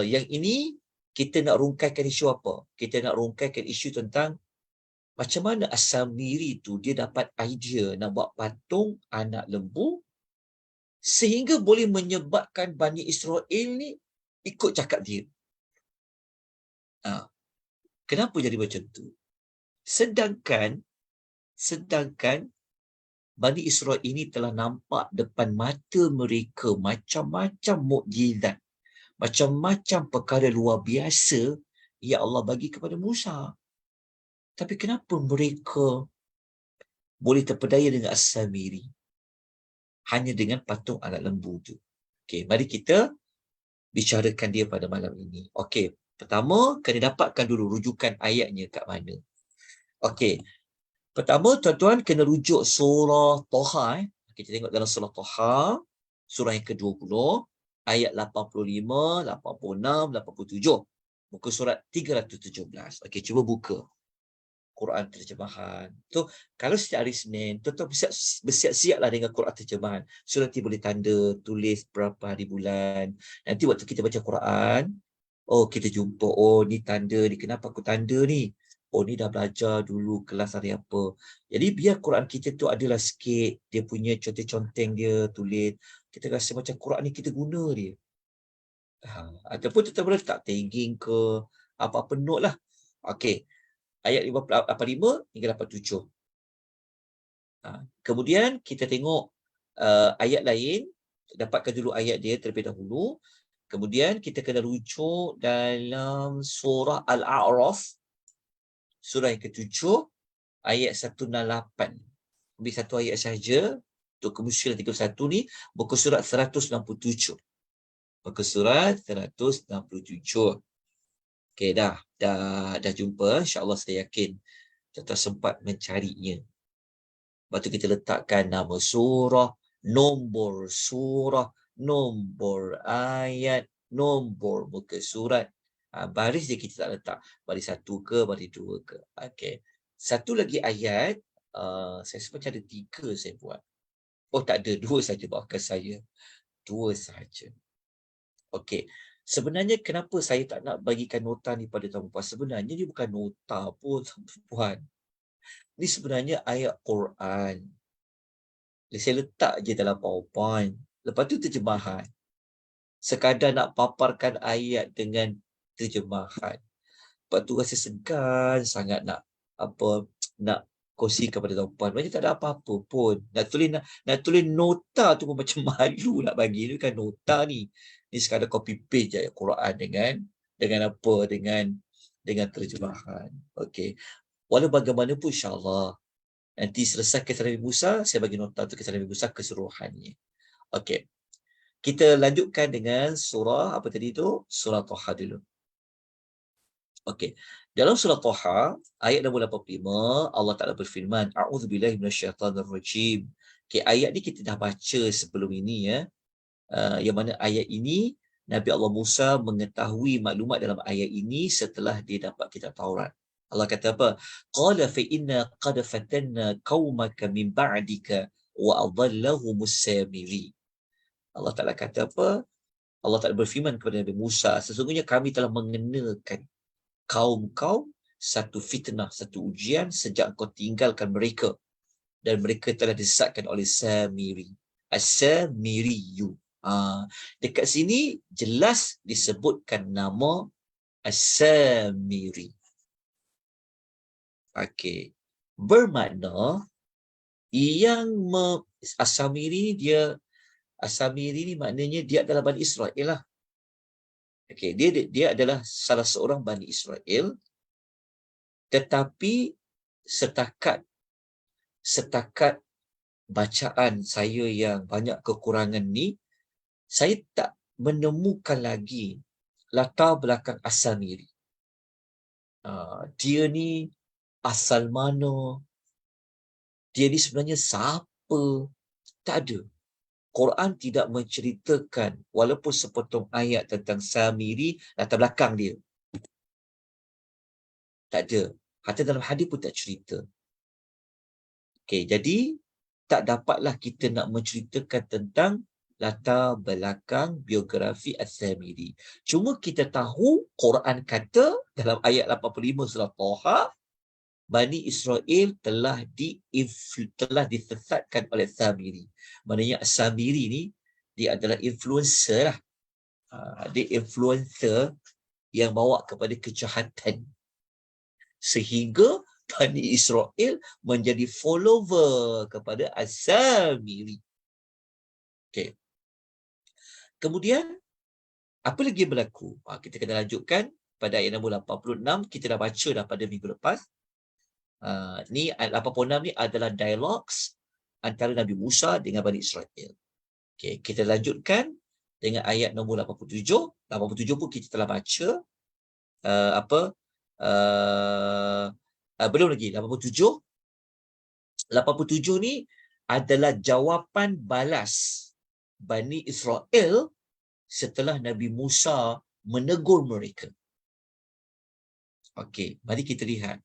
yang ini kita nak rungkaikan isu apa? Kita nak rungkaikan isu tentang macam mana As-Samiri tu dia dapat idea nak buat patung anak lembu sehingga boleh menyebabkan Bani Israel ni ikut cakap dia. Kenapa jadi macam tu? Sedangkan Bani Israel ini telah nampak depan mata mereka macam-macam mukjizat, macam-macam perkara luar biasa yang Allah bagi kepada Musa. Tapi kenapa mereka boleh terpedaya dengan As-Samiri? Hanya dengan patung anak lembu tu. Okey, mari kita bicarakan dia pada malam ini. Okey, pertama kena dapatkan dulu rujukan ayatnya kat mana. Okey. Pertama, tuan-tuan kena rujuk surah Toha. Kita tengok dalam surah Toha, surah yang ke-20, ayat 85, 86, 87. Muka surat 317. Okey, cuba buka Quran terjemahan. Tu kalau setiap hari Senin, tuan-tuan bersiap-siaplah dengan Quran terjemahan. So nanti boleh tanda, tulis berapa hari bulan. Nanti waktu kita baca Quran, oh kita jumpa, oh ni tanda ni, kenapa aku tanda ni? Oh ni dah belajar dulu kelas hari apa. Jadi biar Quran kita tu adalah sikit, dia punya conteng-conteng dia tulis. Kita rasa macam Quran ni kita guna dia. Ataupun kita boleh letak tagging ke, apa-apa note lah. Okey, ayat 85 hingga 87. Kemudian kita tengok ayat lain, dapatkan dulu ayat dia terlebih dahulu. Kemudian kita kena rujuk dalam surah Al-A'raf, surah yang ke-7, ayat 168. Ambil satu ayat saja untuk kemusyrikan 31 ni, muka surat 167. Muka surat 167. Okey, dah jumpa. InsyaAllah saya yakin kita sempat mencarinya. Lepas tu kita letakkan nama surah, nombor ayat, nombor muka surat. Baris dia kita tak letak. Baris 1 ke, baris 2 ke. Okey. Satu lagi ayat, saya rasa macam ada 3 saya buat. Oh tak ada, 2 saja, maafkan saya. 2 saja. Okey. Sebenarnya kenapa saya tak nak bagikan nota ni pada tuan-puan? Sebenarnya ni bukan nota pun tuan-puan. Ni sebenarnya ayat Quran. Saya letak je dalam PowerPoint. Lepas tu terjemahan. Sekadar nak paparkan ayat dengan terjemahan. Lepas tu rasa segan sangat nak kongsi kepada tuan-puan. Macam tak ada apa-apa pun. Nak tulis nota tu pun macam malu nak bagi. Ni kan nota ni. Ni sekadar copy paste je ayat Quran dengan terjemahan. Okey. Walau bagaimanapun insya-Allah nanti selesai kisah Nabi Musa, saya bagi nota untuk kisah Nabi Musa keseluruhannya. Okey. Kita lanjutkan dengan surah apa tadi tu? Surah Toha dulu. Okey. Dalam surah Toha, ayat nombor 85, Allah Ta'ala berfirman, A'udzubillahi minasyaitanirrajim. Okey, ayat ni kita dah baca sebelum ini ya. Yang mana ayat ini Nabi Allah Musa mengetahui maklumat dalam ayat ini setelah dia dapat kitab Taurat. Allah kata apa? Qala fa inna qad fatanna qaumaka min ba'dika wa adhallahumus samiri. Allah Taala kata apa? Allah Taala berfirman kepada Nabi Musa, sesungguhnya kami telah mengenakan kaum kau satu fitnah, satu ujian sejak kau tinggalkan mereka dan mereka telah disesatkan oleh Samiri. As-Samiriyu. Dekat sini jelas disebutkan nama As-Samiri. Okey. Bermakna As-Samiri ni maknanya dia adalah Bani Israel lah. Okey, dia adalah salah seorang Bani Israel, tetapi setakat bacaan saya yang banyak kekurangan ni, saya tak menemukan lagi latar belakang As-Samiri. Dia ni asal mana? Dia ni sebenarnya siapa? Tak ada. Quran tidak menceritakan walaupun sepotong ayat tentang Samiri, latar belakang dia. Tak ada. Hatta dalam hadis pun tak cerita. Okey, jadi tak dapatlah kita nak menceritakan tentang latar belakang biografi As-Samiri. Cuma kita tahu Quran kata dalam ayat 85 surah Toha, Bani Israel telah disesatkan oleh Samiri. Maknanya Samiri ni dia adalah influencer lah. Dia influencer yang bawa kepada kejahatan. Sehingga Bani Israel menjadi follower kepada As-Samiri. Okay. Kemudian, apa lagi yang berlaku? Kita kena lanjutkan pada ayat nombor 86. Kita dah baca dah pada minggu lepas. Ni ayat 86 ni adalah dialogs antara Nabi Musa dengan Bani Israel. Okay, kita lanjutkan dengan ayat nombor 87. 87 pun kita telah baca. Belum lagi, 87. 87 ni adalah jawapan balas Bani Israel setelah Nabi Musa menegur mereka. Okey, mari kita lihat.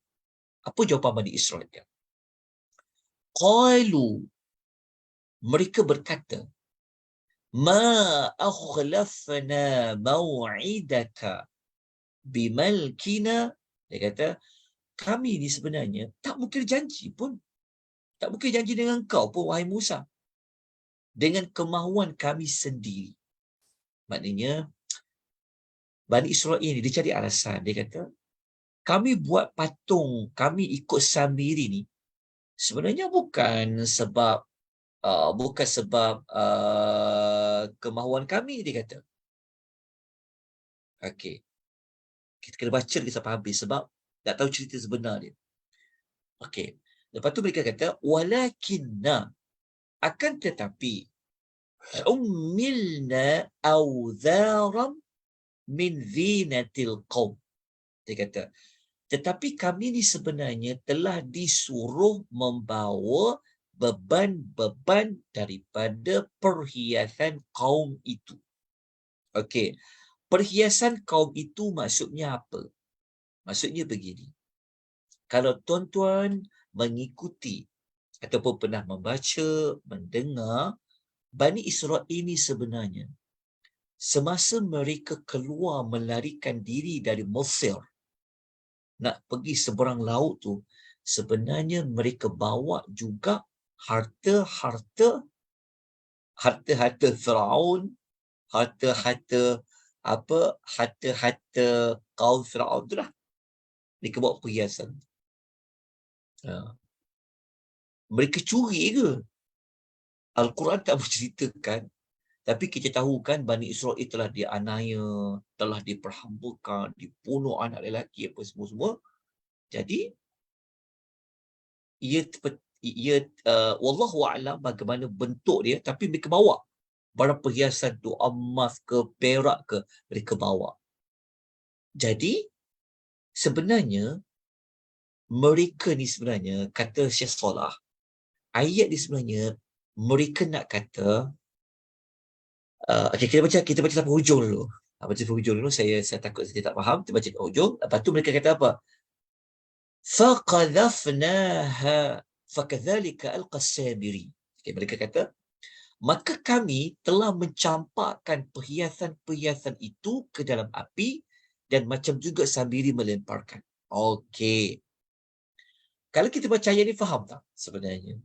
Apa jawapan Bani Israel? Qalu, mereka berkata, ma akhlafna maw'idaka bimalkina. Dia kata, kami ni sebenarnya tak mungkin janji pun. Tak mungkin janji dengan kau pun, wahai Musa. Dengan kemahuan kami sendiri. Maknanya, Bani Israel ni, dia cari alasan. Dia kata, kami buat patung, kami ikut Samiri ni, sebenarnya bukan sebab kemahuan kami, dia kata. Okey. Kita kena baca lagi sampai habis sebab tak tahu cerita sebenar dia. Okey. Lepas tu mereka kata, walakinna, akan tetapi, ummilna awzaram min zinatil qaum. Dia kata, tetapi kami ni sebenarnya telah disuruh membawa beban-beban daripada perhiasan kaum itu. Okey. Perhiasan kaum itu maksudnya apa? Maksudnya begini. Kalau tuan-tuan mengikuti ataupun pernah membaca, mendengar, Bani Israel ini sebenarnya semasa mereka keluar melarikan diri dari Mesir, nak pergi seberang laut tu, sebenarnya mereka bawa juga harta-harta Firaun, harta-harta kaum Firaun tu lah. Mereka bawa perhiasan. Mereka curi ke? Al-Quran tak berceritakan. Tapi kita tahu kan Bani Israel telah dianiaya, telah diperhambakan, dibunuh anak lelaki apa semua-semua. Jadi ia wallahu a'lam bagaimana bentuk dia, tapi mereka bawa barang perhiasan tu, emas ke perak ke, mereka bawa. Jadi sebenarnya mereka ni sebenarnya, kata Syekh Salah, ayat ni sebenarnya mereka nak kata okay, kita baca sampai hujung dulu. Baca sampai hujung dulu, saya takut saya tak faham. Kita baca sampai hujung. Lepas tu mereka kata apa? Faqadhafnaha fakadhalika alqas-sabiri. Okay, mereka kata, maka kami telah mencampakkan perhiasan-perhiasan itu ke dalam api dan macam juga Sabiri melemparkan. Okey. Kalau kita baca ayat ni, faham tak sebenarnya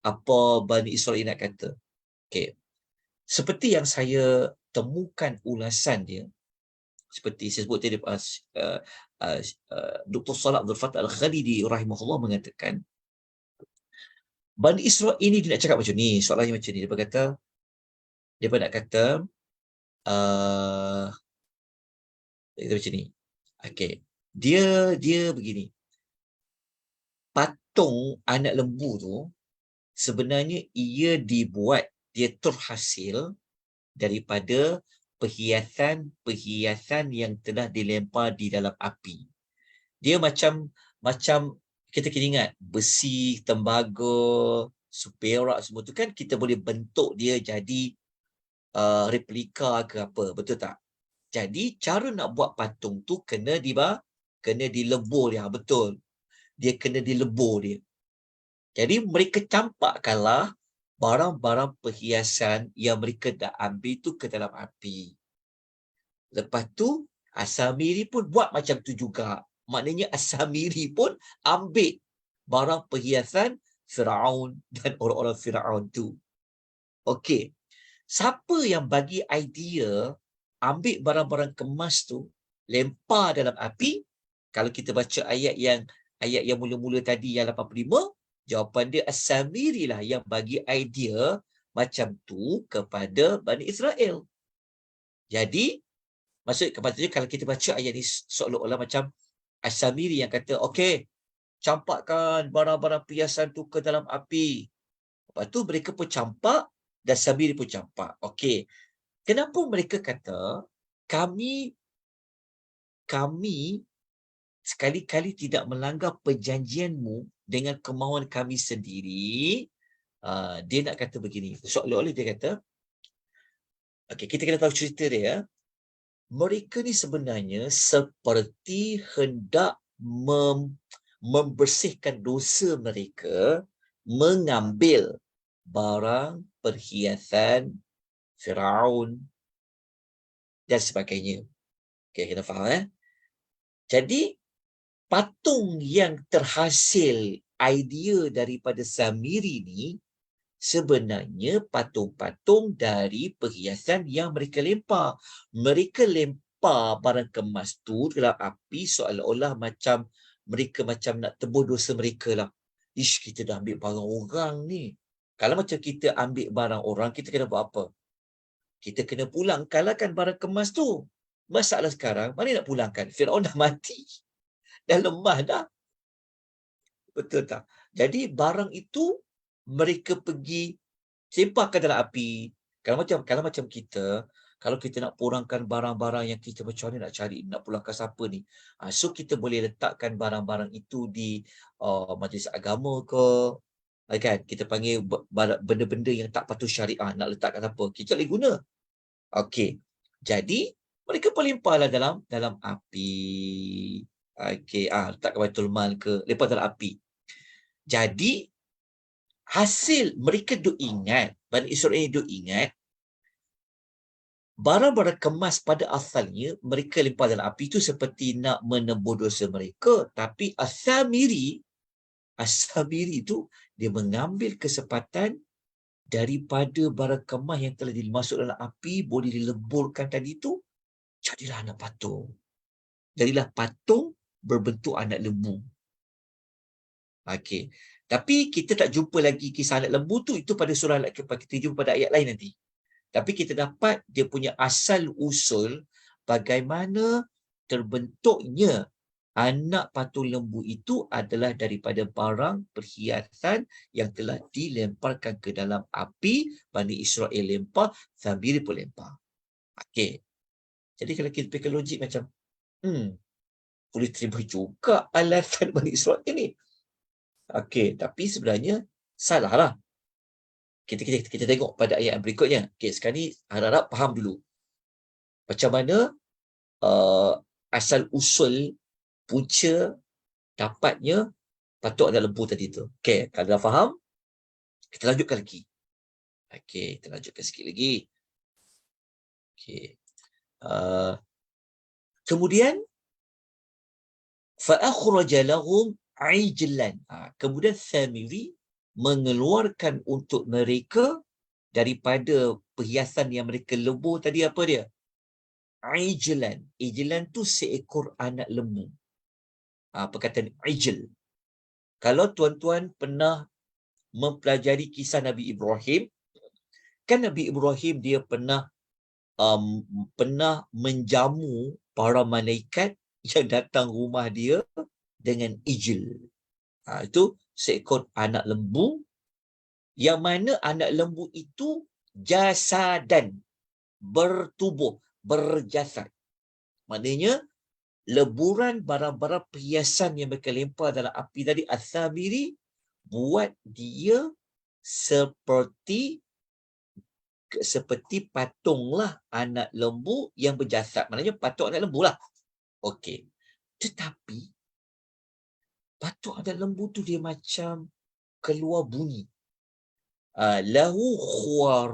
apa Bani Israel nak kata? Okey. Seperti yang saya temukan ulasan dia, seperti saya sebut tadi, Dr. Salah Abdul Fattah Al-Khalidi rahimahullah mengatakan, Bani Israel ini dia nak cakap macam ni, soalannya macam ni. Dia nak kata, kita macam ni. Okey. Dia begini. Patung anak lembu tu, sebenarnya ia dibuat, dia terhasil daripada perhiasan yang telah dilempar di dalam api. Dia macam kita kena ingat, besi, tembaga, perak semua tu kan kita boleh bentuk dia jadi replika ke apa, betul tak? Jadi cara nak buat patung tu kena dilebur dia, betul. Dia kena dilebur dia. Jadi mereka campakkanlah barang-barang perhiasan yang mereka dah ambil tu ke dalam api. Lepas tu As-Samiri pun buat macam tu juga. Maknanya As-Samiri pun ambil barang perhiasan Firaun dan orang-orang Firaun tu. Okey. Siapa yang bagi idea ambil barang-barang kemas tu, lempar dalam api? Kalau kita baca ayat yang mula-mula tadi yang 85, jawapan dia As-Samiri lah yang bagi idea macam tu kepada Bani Israel. Jadi maksudnya kalau kita baca ayat ni seolah-olah macam As-Samiri yang kata, okey, campakkan barang-barang perhiasan tu ke dalam api. Lepas tu mereka pun campak dan Samiri pun campak. Okey. Kenapa mereka kata kami sekali-kali tidak melanggar perjanjianmu dengan kemahuan kami sendiri. Dia nak kata begini. Seolah-olah dia kata, okey, kita kena tahu cerita dia. Mereka ni sebenarnya seperti hendak membersihkan dosa mereka, mengambil barang perhiasan Firaun dan sebagainya. Okay, kita faham. Jadi, patung yang terhasil idea daripada Samiri ni sebenarnya patung-patung dari perhiasan yang mereka lempar. Mereka lempar barang kemas tu dalam api seolah-olah macam mereka macam nak tebus dosa mereka lah. Ish, kita dah ambil barang orang ni. Kalau macam kita ambil barang orang, kita kena buat apa? Kita kena pulangkanlah barang kemas tu. Masalah sekarang, mana nak pulangkan? Firaun dah mati. Dah lemah dah. Betul tak? Jadi barang itu mereka pergi lemparkan dalam api. Kalau macam kita, kalau kita nak pulangkan barang-barang yang kita macam mana nak cari, nak pulangkan siapa ni. So kita boleh letakkan barang-barang itu di majlis agama ke, kan? Kita panggil benda-benda yang tak patuh syariah, nak letakkan apa. Kita boleh guna. Okey. Jadi mereka pelimparlah dalam api. Okey, letakkan Baitul Mal ke, lempar dalam api. Jadi hasil mereka duk ingat, Bani Israel duk ingat, barang-barang kemas pada asalnya mereka lempar dalam api itu seperti nak menebus dosa mereka. Tapi As-Samiri itu dia mengambil kesempatan daripada barang kemas yang telah dimasuk dalam api, boleh dileburkan tadi itu, jadilah anak patung. Jadilah patung berbentuk anak lembu. Okey. Tapi kita tak jumpa lagi kisah anak lembu tu, itu pada surah Al-Kahfi. Kita jumpa pada ayat lain nanti. Tapi kita dapat dia punya asal usul bagaimana terbentuknya anak patung lembu itu adalah daripada barang perhiasan yang telah dilemparkan ke dalam api. Bani Israel lempar, Samiri pun lempar. Okey. Jadi kalau kita fikir logik macam, boleh terima juga alasan Bani Israel ni. Okey, tapi sebenarnya salahlah. Kita tengok pada ayat berikutnya. Okey, sekarang ni harap faham dulu. Macam mana asal usul punca dapatnya patung anak lembu tadi tu. Okey, kalau dah faham, kita lanjutkan lagi. Okey, kita lanjutkan sikit lagi. Okey. Kemudian fa'akhraja lahum ijlan. Kemudian Samiri mengeluarkan untuk mereka daripada perhiasan yang mereka lebur tadi, apa dia? Ijlan. Ijlan tu seekor anak lembu. Perkataan ijl. Kalau tuan-tuan pernah mempelajari kisah Nabi Ibrahim, kan Nabi Ibrahim dia pernah menjamu para malaikat yang datang rumah dia dengan ijl. Itu seekor anak lembu, yang mana anak lembu itu jasadan, bertubuh, berjasad. Maknanya leburan barang-barang perhiasan yang mereka lempar dalam api tadi, As-Samiri buat dia seperti patunglah anak lembu yang berjasad. Maknanya patung anak lembu lah. Okey. Tetapi patung anak lembu tu dia macam keluar bunyi. Lahu khuar.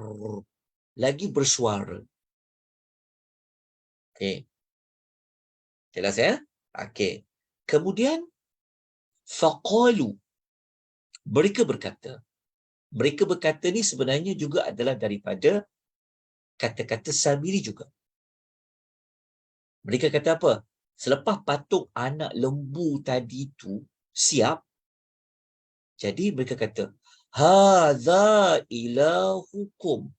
Lagi bersuara. Okey. Jelas ya? Okey. Kemudian faqalu. Mereka berkata ni sebenarnya juga adalah daripada kata-kata Samiri juga. Mereka kata apa? Selepas patung anak lembu tadi tu siap, jadi mereka kata, hadza ilahukum.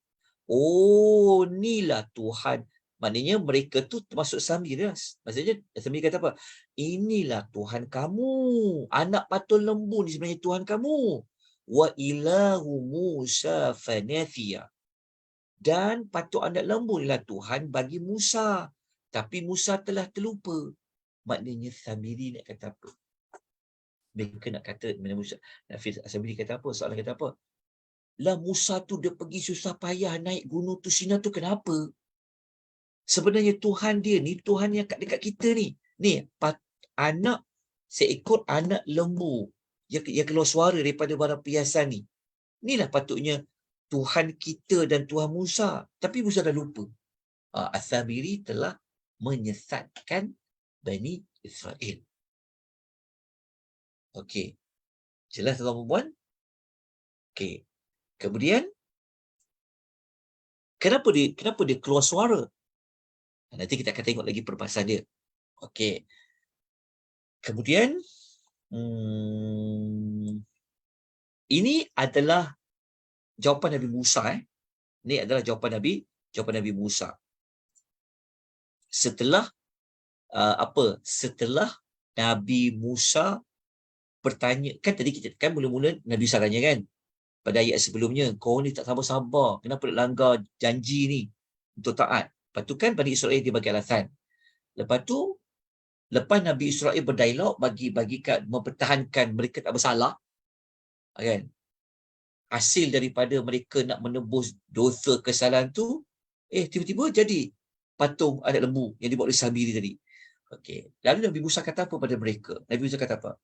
Oh, inilah Tuhan. Maknanya mereka tu termasuk Samiri. Maksudnya Samiri kata apa? Inilah Tuhan kamu. Anak patung lembu ni sebenarnya Tuhan kamu. Wa ilahu Musa fanathiya. Dan patung anak lembu inilah Tuhan bagi Musa. Tapi Musa telah terlupa. Maknanya Samiri nak kata apa? Mereka nak kata, Hafiz Samiri kata apa? Soalan kata apa? Lah Musa tu dia pergi susah payah naik gunung tu Sina tu kenapa? Sebenarnya Tuhan dia ni, Tuhan yang kat dekat kita ni. Ni, anak, seekor anak lembu. Yang keluar suara daripada barang perhiasan ni. Inilah patutnya Tuhan kita dan Tuhan Musa. Tapi Musa dah lupa. As-Samiri telah menyesatkan Bani Israel. Okey. Jelas tuan-tuan? Okey. Kemudian, kenapa dia keluar suara? Nanti kita akan tengok lagi perbahasan dia. Okey. Kemudian, ini adalah jawapan Nabi Musa. Ini adalah jawapan Nabi Musa. Setelah Setelah Nabi Musa bertanya, kan tadi kita kan mula-mula Nabi Musa tanya kan pada ayat sebelumnya, kau ni tak sabar-sabar, kenapa nak langgar janji ni untuk taat? Lepas tu kan Bani Israel dia bagi alasan. Lepas tu, lepas Nabi Israel berdialog bagi mempertahankan mereka tak bersalah, kan? Hasil daripada mereka nak menebus dosa kesalahan tu, tiba-tiba jadi patung anak lembu yang dibuat oleh Samiri tadi. Okey. Lalu Nabi Musa kata apa pada mereka? Nabi Musa kata apa?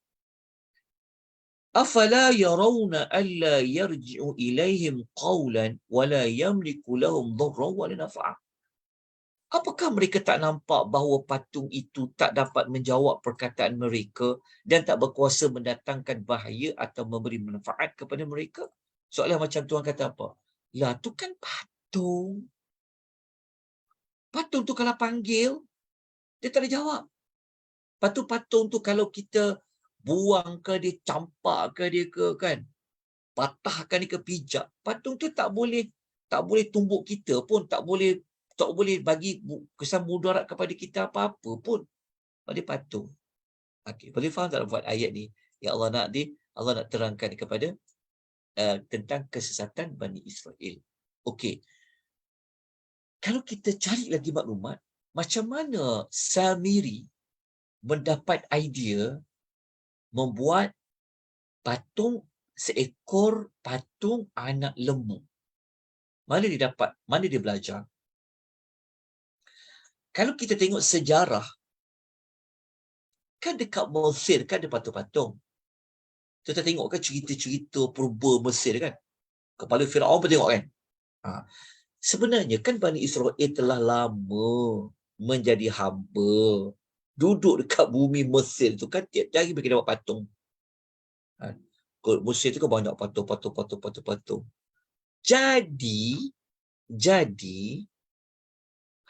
Afala yarawna alla yarji'u ilaihim qawlan wa la yamliku lahum dharran wa la naf'a. Apakah mereka tak nampak bahawa patung itu tak dapat menjawab perkataan mereka dan tak berkuasa mendatangkan bahaya atau memberi manfaat kepada mereka? Soalan macam Tuhan kata apa? Lah tu kan patung. Patung tu kalau panggil, dia tak ada jawab. Patung tu kalau kita buang ke dia, campak ke dia ke kan, patahkan dia ke pijak, patung tu tak boleh tumbuk kita pun, tak boleh bagi kesan mudarat kepada kita apa-apa pun. Dia patung. Okey, boleh faham tak buat ayat ni? Ya Allah nak terangkan kepada tentang kesesatan Bani Israel. Okey. Kalau kita cari lagi maklumat, macam mana Samiri mendapat idea membuat seekor patung anak lembu? Mana dia dapat? Mana dia belajar? Kalau kita tengok sejarah, kan dekat Mesir kan ada patung-patung. Kita tengok kan cerita-cerita purba Mesir kan. Kepala Firaun pun tengok kan. Sebenarnya kan Bani Israel telah lama menjadi hamba. Duduk dekat bumi Mesir tu kan tiap hari mereka dapat patung. Mesir tu kan banyak patung. Jadi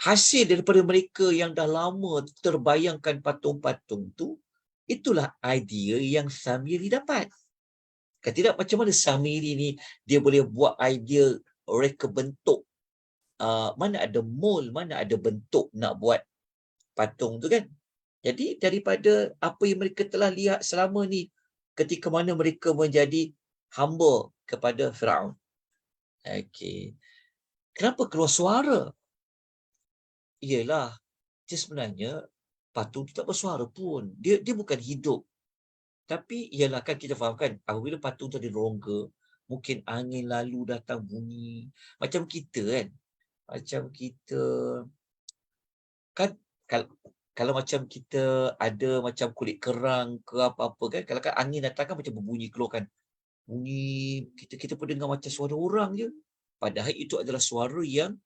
hasil daripada mereka yang dah lama terbayangkan patung-patung tu, itulah idea yang Samiri dapat. Kan tidak, macam mana Samiri ni dia boleh buat idea reka bentuk, mana ada mold, mana ada bentuk nak buat patung tu kan. Jadi daripada apa yang mereka telah lihat selama ni ketika mana mereka menjadi hamba kepada Firaun. Okey. Kenapa keluar suara? Iyalah, dia sebenarnya patung tu tak bersuara pun. Dia bukan hidup. Tapi ialah kan kita faham kan, apabila patung tu ada rongga, mungkin angin lalu datang bunyi. Macam kita kan. Macam kita kan kalau macam kita ada macam kulit kerang ke apa-apa kan, kalau kan angin datang kan macam berbunyi keluar kan. Bunyi kita pun dengar macam suara orang je. Padahal itu adalah suara yang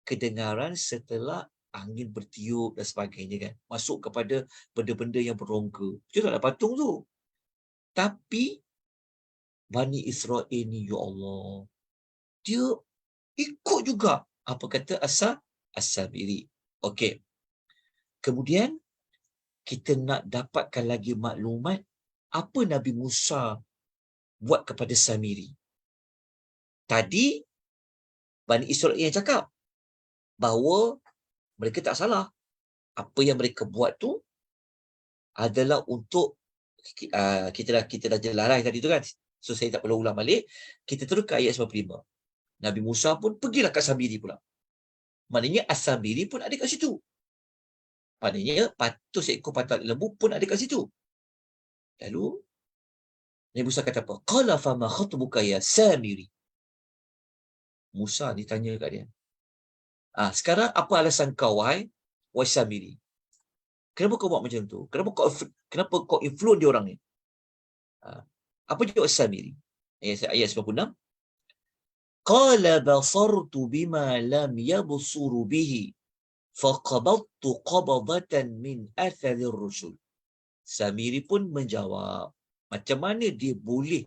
kedengaran setelah angin bertiup dan sebagainya kan. Masuk kepada benda-benda yang berongga. Itu tak ada patung tu. Tapi Bani Israel ni, ya Allah, dia ikut juga apa kata As-Samiri. Okey. Kemudian kita nak dapatkan lagi maklumat apa Nabi Musa buat kepada Samiri. Tadi Bani Israel yang cakap bahawa mereka tak salah. Apa yang mereka buat tu adalah untuk kita dah jelas tadi tu kan. So saya tak perlu ulang balik. Kita terus ke ayat 95. Nabi Musa pun pergilah kat Samiri pula. Maknanya As-Samiri pun ada kat situ. Maknanya patut seekor patut lembu pun ada kat situ. Lalu Nabi Musa kata apa? Qala fama khatbuka ya Samiri. Musa ditanya kat dia. Sekarang apa alasan kau wahai Samiri? Kenapa kau buat macam tu? Kenapa kau influence dia orang ni? Apa jawab Samiri? Ayat 96. Qala basartu bima lam yabsuru bihi faqabattu qabdatan min atharir rusul. Samiri pun menjawab, macam mana dia boleh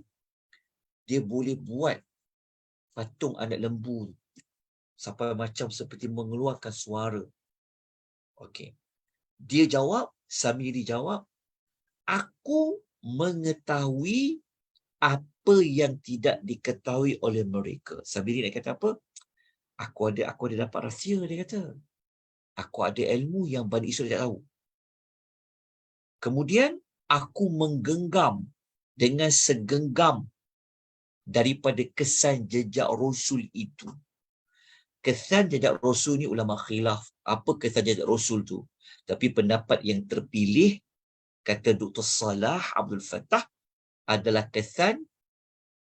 buat patung anak lembu sampai macam seperti mengeluarkan suara. Okey. Samiri jawab, aku mengetahui apa yang tidak diketahui oleh mereka. Samiri nak kata apa? Aku ada dapat rahsia, dia kata. Aku ada ilmu yang Bani Israel tak tahu. Kemudian aku menggenggam dengan segenggam daripada kesan jejak Rasul itu. Kesan jejak Rasul ni ulama khilaf. Apa kesan jejak Rasul tu? Tapi pendapat yang terpilih, kata Dr. Salah Abdul Fattah, adalah kesan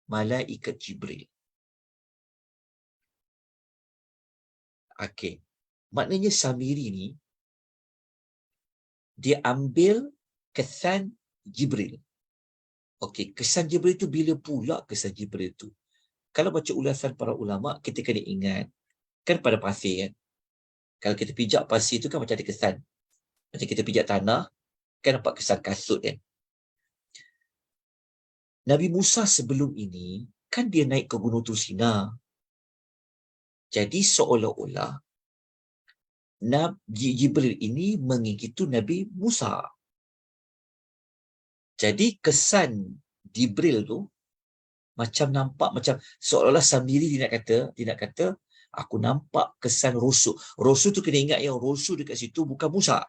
malaikat Jibril. Okey. Maknanya Samiri ni, dia ambil kesan Jibril. Okey, kesan Jibril tu bila pula kesan Jibril tu? Kalau baca ulasan para ulama, kita kena ingat, kan pada pasir kan? Kalau kita pijak pasir tu kan macam ada kesan. Macam kita pijak tanah, kan nampak kesan kasut kan? Nabi Musa sebelum ini, kan dia naik ke Gunung Tursina. Jadi seolah-olah Nabi Jibril ini mengikuti Nabi Musa. Jadi kesan Jibril tu macam nampak macam seolah-olah Samiri dia nak kata aku nampak kesan Rasul. Rasul tu kena ingat yang Rasul dekat situ bukan Musa.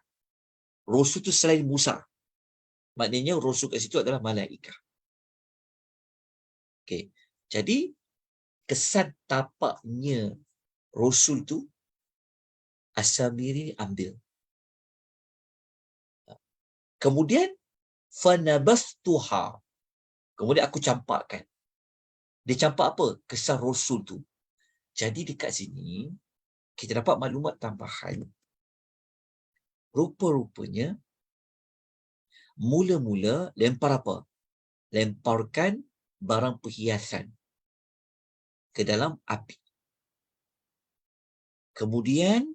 Rasul tu selain Musa. Maknanya Rasul kat situ adalah malaikat. Okey. Jadi kesan tapaknya Rasul tu As-Samiri ambil. Kemudian fanabastuha. Kemudian aku campakkan. Dia campak apa? Kesan Rasul tu. Jadi dekat sini kita dapat maklumat tambahan. Rupa-rupanya mula-mula lempar apa? Lemparkan barang perhiasan ke dalam api. Kemudian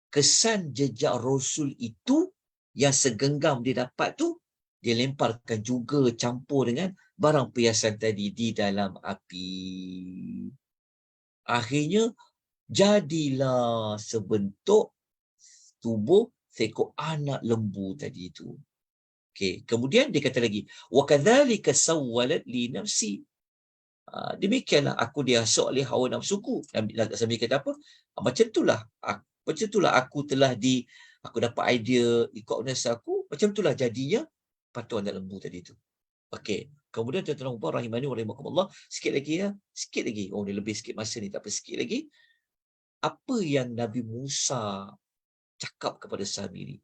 kesan jejak Rasul itu yang segenggam dia dapat tu, dia lemparkan juga campur dengan barang perhiasan tadi di dalam api. Akhirnya jadilah sebentuk tubuh seekor anak lembu tadi itu. Okey, kemudian dia kata lagi, wa kadzalika sawwalat li nafsi. Demikianlah aku diasuk oleh hawa nafsuku. Nabi kata apa? Macam itulah aku aku dapat idea ikut nafsu aku, macam itulah jadinya patung anak lembu tadi itu. Okey. Kemudian tuan-tuan dan puan rahimani wa rahimakumullah, sikit lagi. Oh, ni lebih sikit masa ni, tak apa, sikit lagi. Apa yang Nabi Musa cakap kepada Samiri?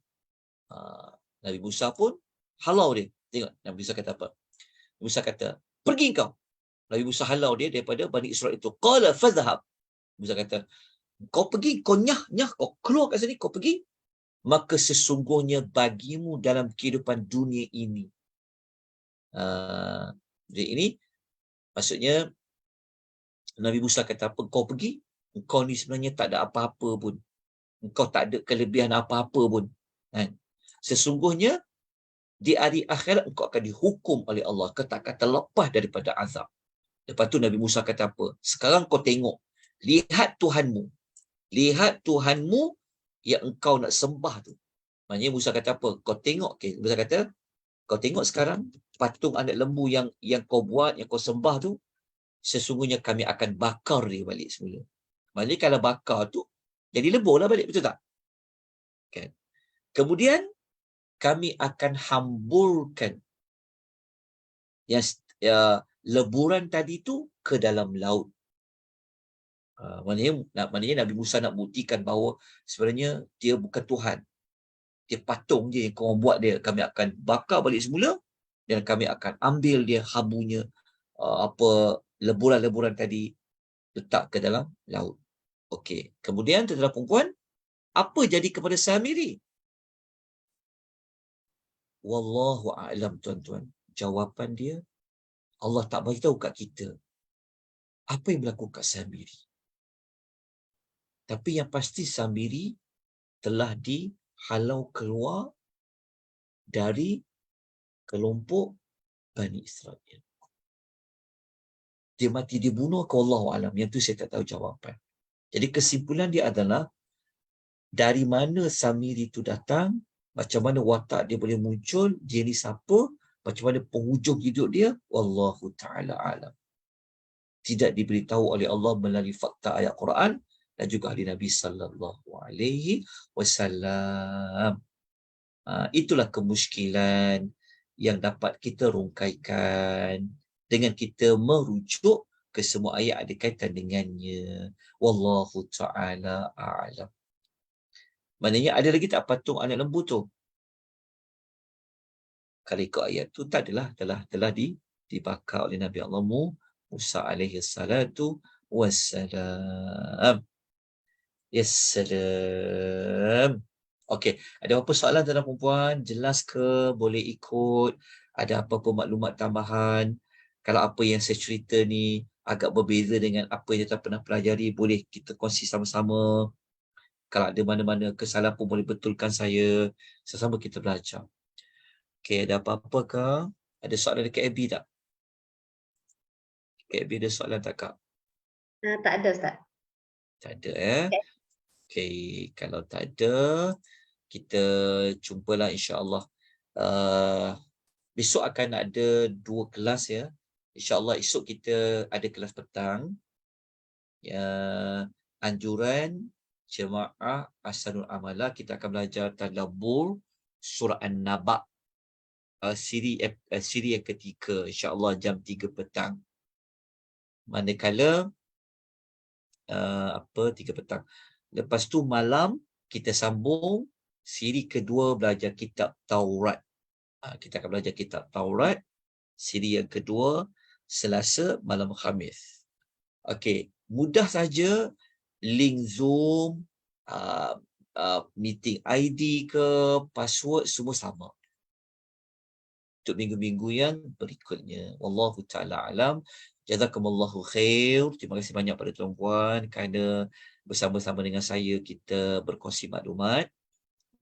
Nabi Musa pun halau dia. Tengok Nabi Musa kata apa? Nabi Musa kata, pergi kau. Nabi Musa halau dia daripada Bani Israel itu. Qala fadhhab. Musa kata, kau pergi, kau nyah, kau keluar kat sini, kau pergi. Maka sesungguhnya bagimu dalam kehidupan dunia ini. Jadi ini maksudnya Nabi Musa kata apa? Kau pergi, engkau ni sebenarnya tak ada apa-apa pun. Engkau tak ada kelebihan apa-apa pun. Kan? Sesungguhnya di hari akhirat engkau akan dihukum oleh Allah. Kau tak akan terlepas daripada azab. Lepas tu Nabi Musa kata apa? Sekarang kau tengok. Lihat Tuhanmu. Lihat Tuhanmu yang engkau nak sembah tu. Maksudnya Musa kata apa? Kau tengok. Okay. Musa kata, kau tengok sekarang patung anak lembu yang kau buat, yang kau sembah tu, sesungguhnya kami akan bakar dia balik semula. Maksudnya kalau bakar tu, jadi lebur lah balik. Betul tak? Kan? Kemudian, kami akan hamburkan yang leburan tadi tu ke dalam laut. Maknanya Nabi Musa nak buktikan bahawa sebenarnya dia bukan Tuhan. Dia patung je yang korang buat dia. Kami akan bakar balik semula dan kami akan ambil dia habunya, apa leburan-leburan tadi, letak ke dalam laut. Okey. Kemudian tuan-tuan perempuan, apa jadi kepada Samiri? Wallahu a'lam tuan-tuan. Jawapan dia, Allah tak beritahu kat kita apa yang berlaku kat Samiri. Tapi yang pasti Samiri telah dihalau keluar dari kelompok Bani Israel. Dia mati dibunuh ke Wallahu a'lam. Yang tu saya tak tahu jawapan. Jadi kesimpulan dia adalah dari mana Samiri itu datang, macam mana watak dia boleh muncul, dia ni siapa, macam mana penghujung hidup dia, wallahu ta'ala alam. Tidak diberitahu oleh Allah melalui fakta ayat Quran dan juga ahli Nabi sallallahu alaihi wasallam. Itulah kemusykilan yang dapat kita rungkaikan dengan kita merujuk ke semua ayat ada kaitan dengannya. Wallahu ta'ala a'lam. Maknanya ada lagi tak patung anak lembu tu? Kalau ikut ayat tu tak adalah, telah dibakar oleh Nabi Allah Musa alaihi salatu wassalam. Ya salam. Okey, ada apa soalan tuan-tuan perempuan? Jelas ke? Boleh ikut? Ada apa-apa maklumat tambahan? Kalau apa yang saya cerita ni agak berbeza dengan apa yang kita pernah pelajari, boleh kita kongsi sama-sama. Kalau ada mana-mana kesalahan pun boleh betulkan saya. Sama-sama kita belajar. Okey, ada apa-apa ke? Ada soalan dekat AB tak? Dekat AB ada soalan tak, Kak? Tak ada, Ustaz. Tak ada, Okey, kalau tak ada, kita jumpalah insya-Allah. Besok akan ada 2 kelas ya. InsyaAllah esok kita ada kelas petang. Ya, anjuran jemaah Ahsanul Amalah, kita akan belajar tadabbur surah An-Naba, siri yang ketiga, insya-Allah jam 3 petang. Manakala 3 petang. Lepas tu malam kita sambung siri kedua, belajar kitab Taurat. Kita akan belajar kitab Taurat siri yang kedua Selasa malam Khamis. Okey, mudah saja, link Zoom, meeting ID ke password semua sama untuk minggu-minggu yang berikutnya. Wallahu ta'ala alam. Jazakumullahu khair. Terima kasih banyak pada tuan-puan kerana bersama-sama dengan saya kita berkongsi maklumat.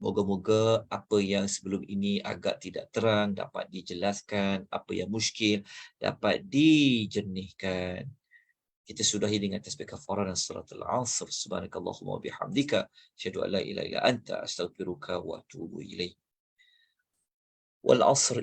Moga-moga apa yang sebelum ini agak tidak terang dapat dijelaskan, apa yang muskil dapat dijernihkan. Kita sudahi dengan tasbih kafarah dan suratul Asr. Subhanakallahumma wa bihamdika, asyhadu an la ilaha illa anta, astaghfiruka wa atubu ilaik. Wal 'asr.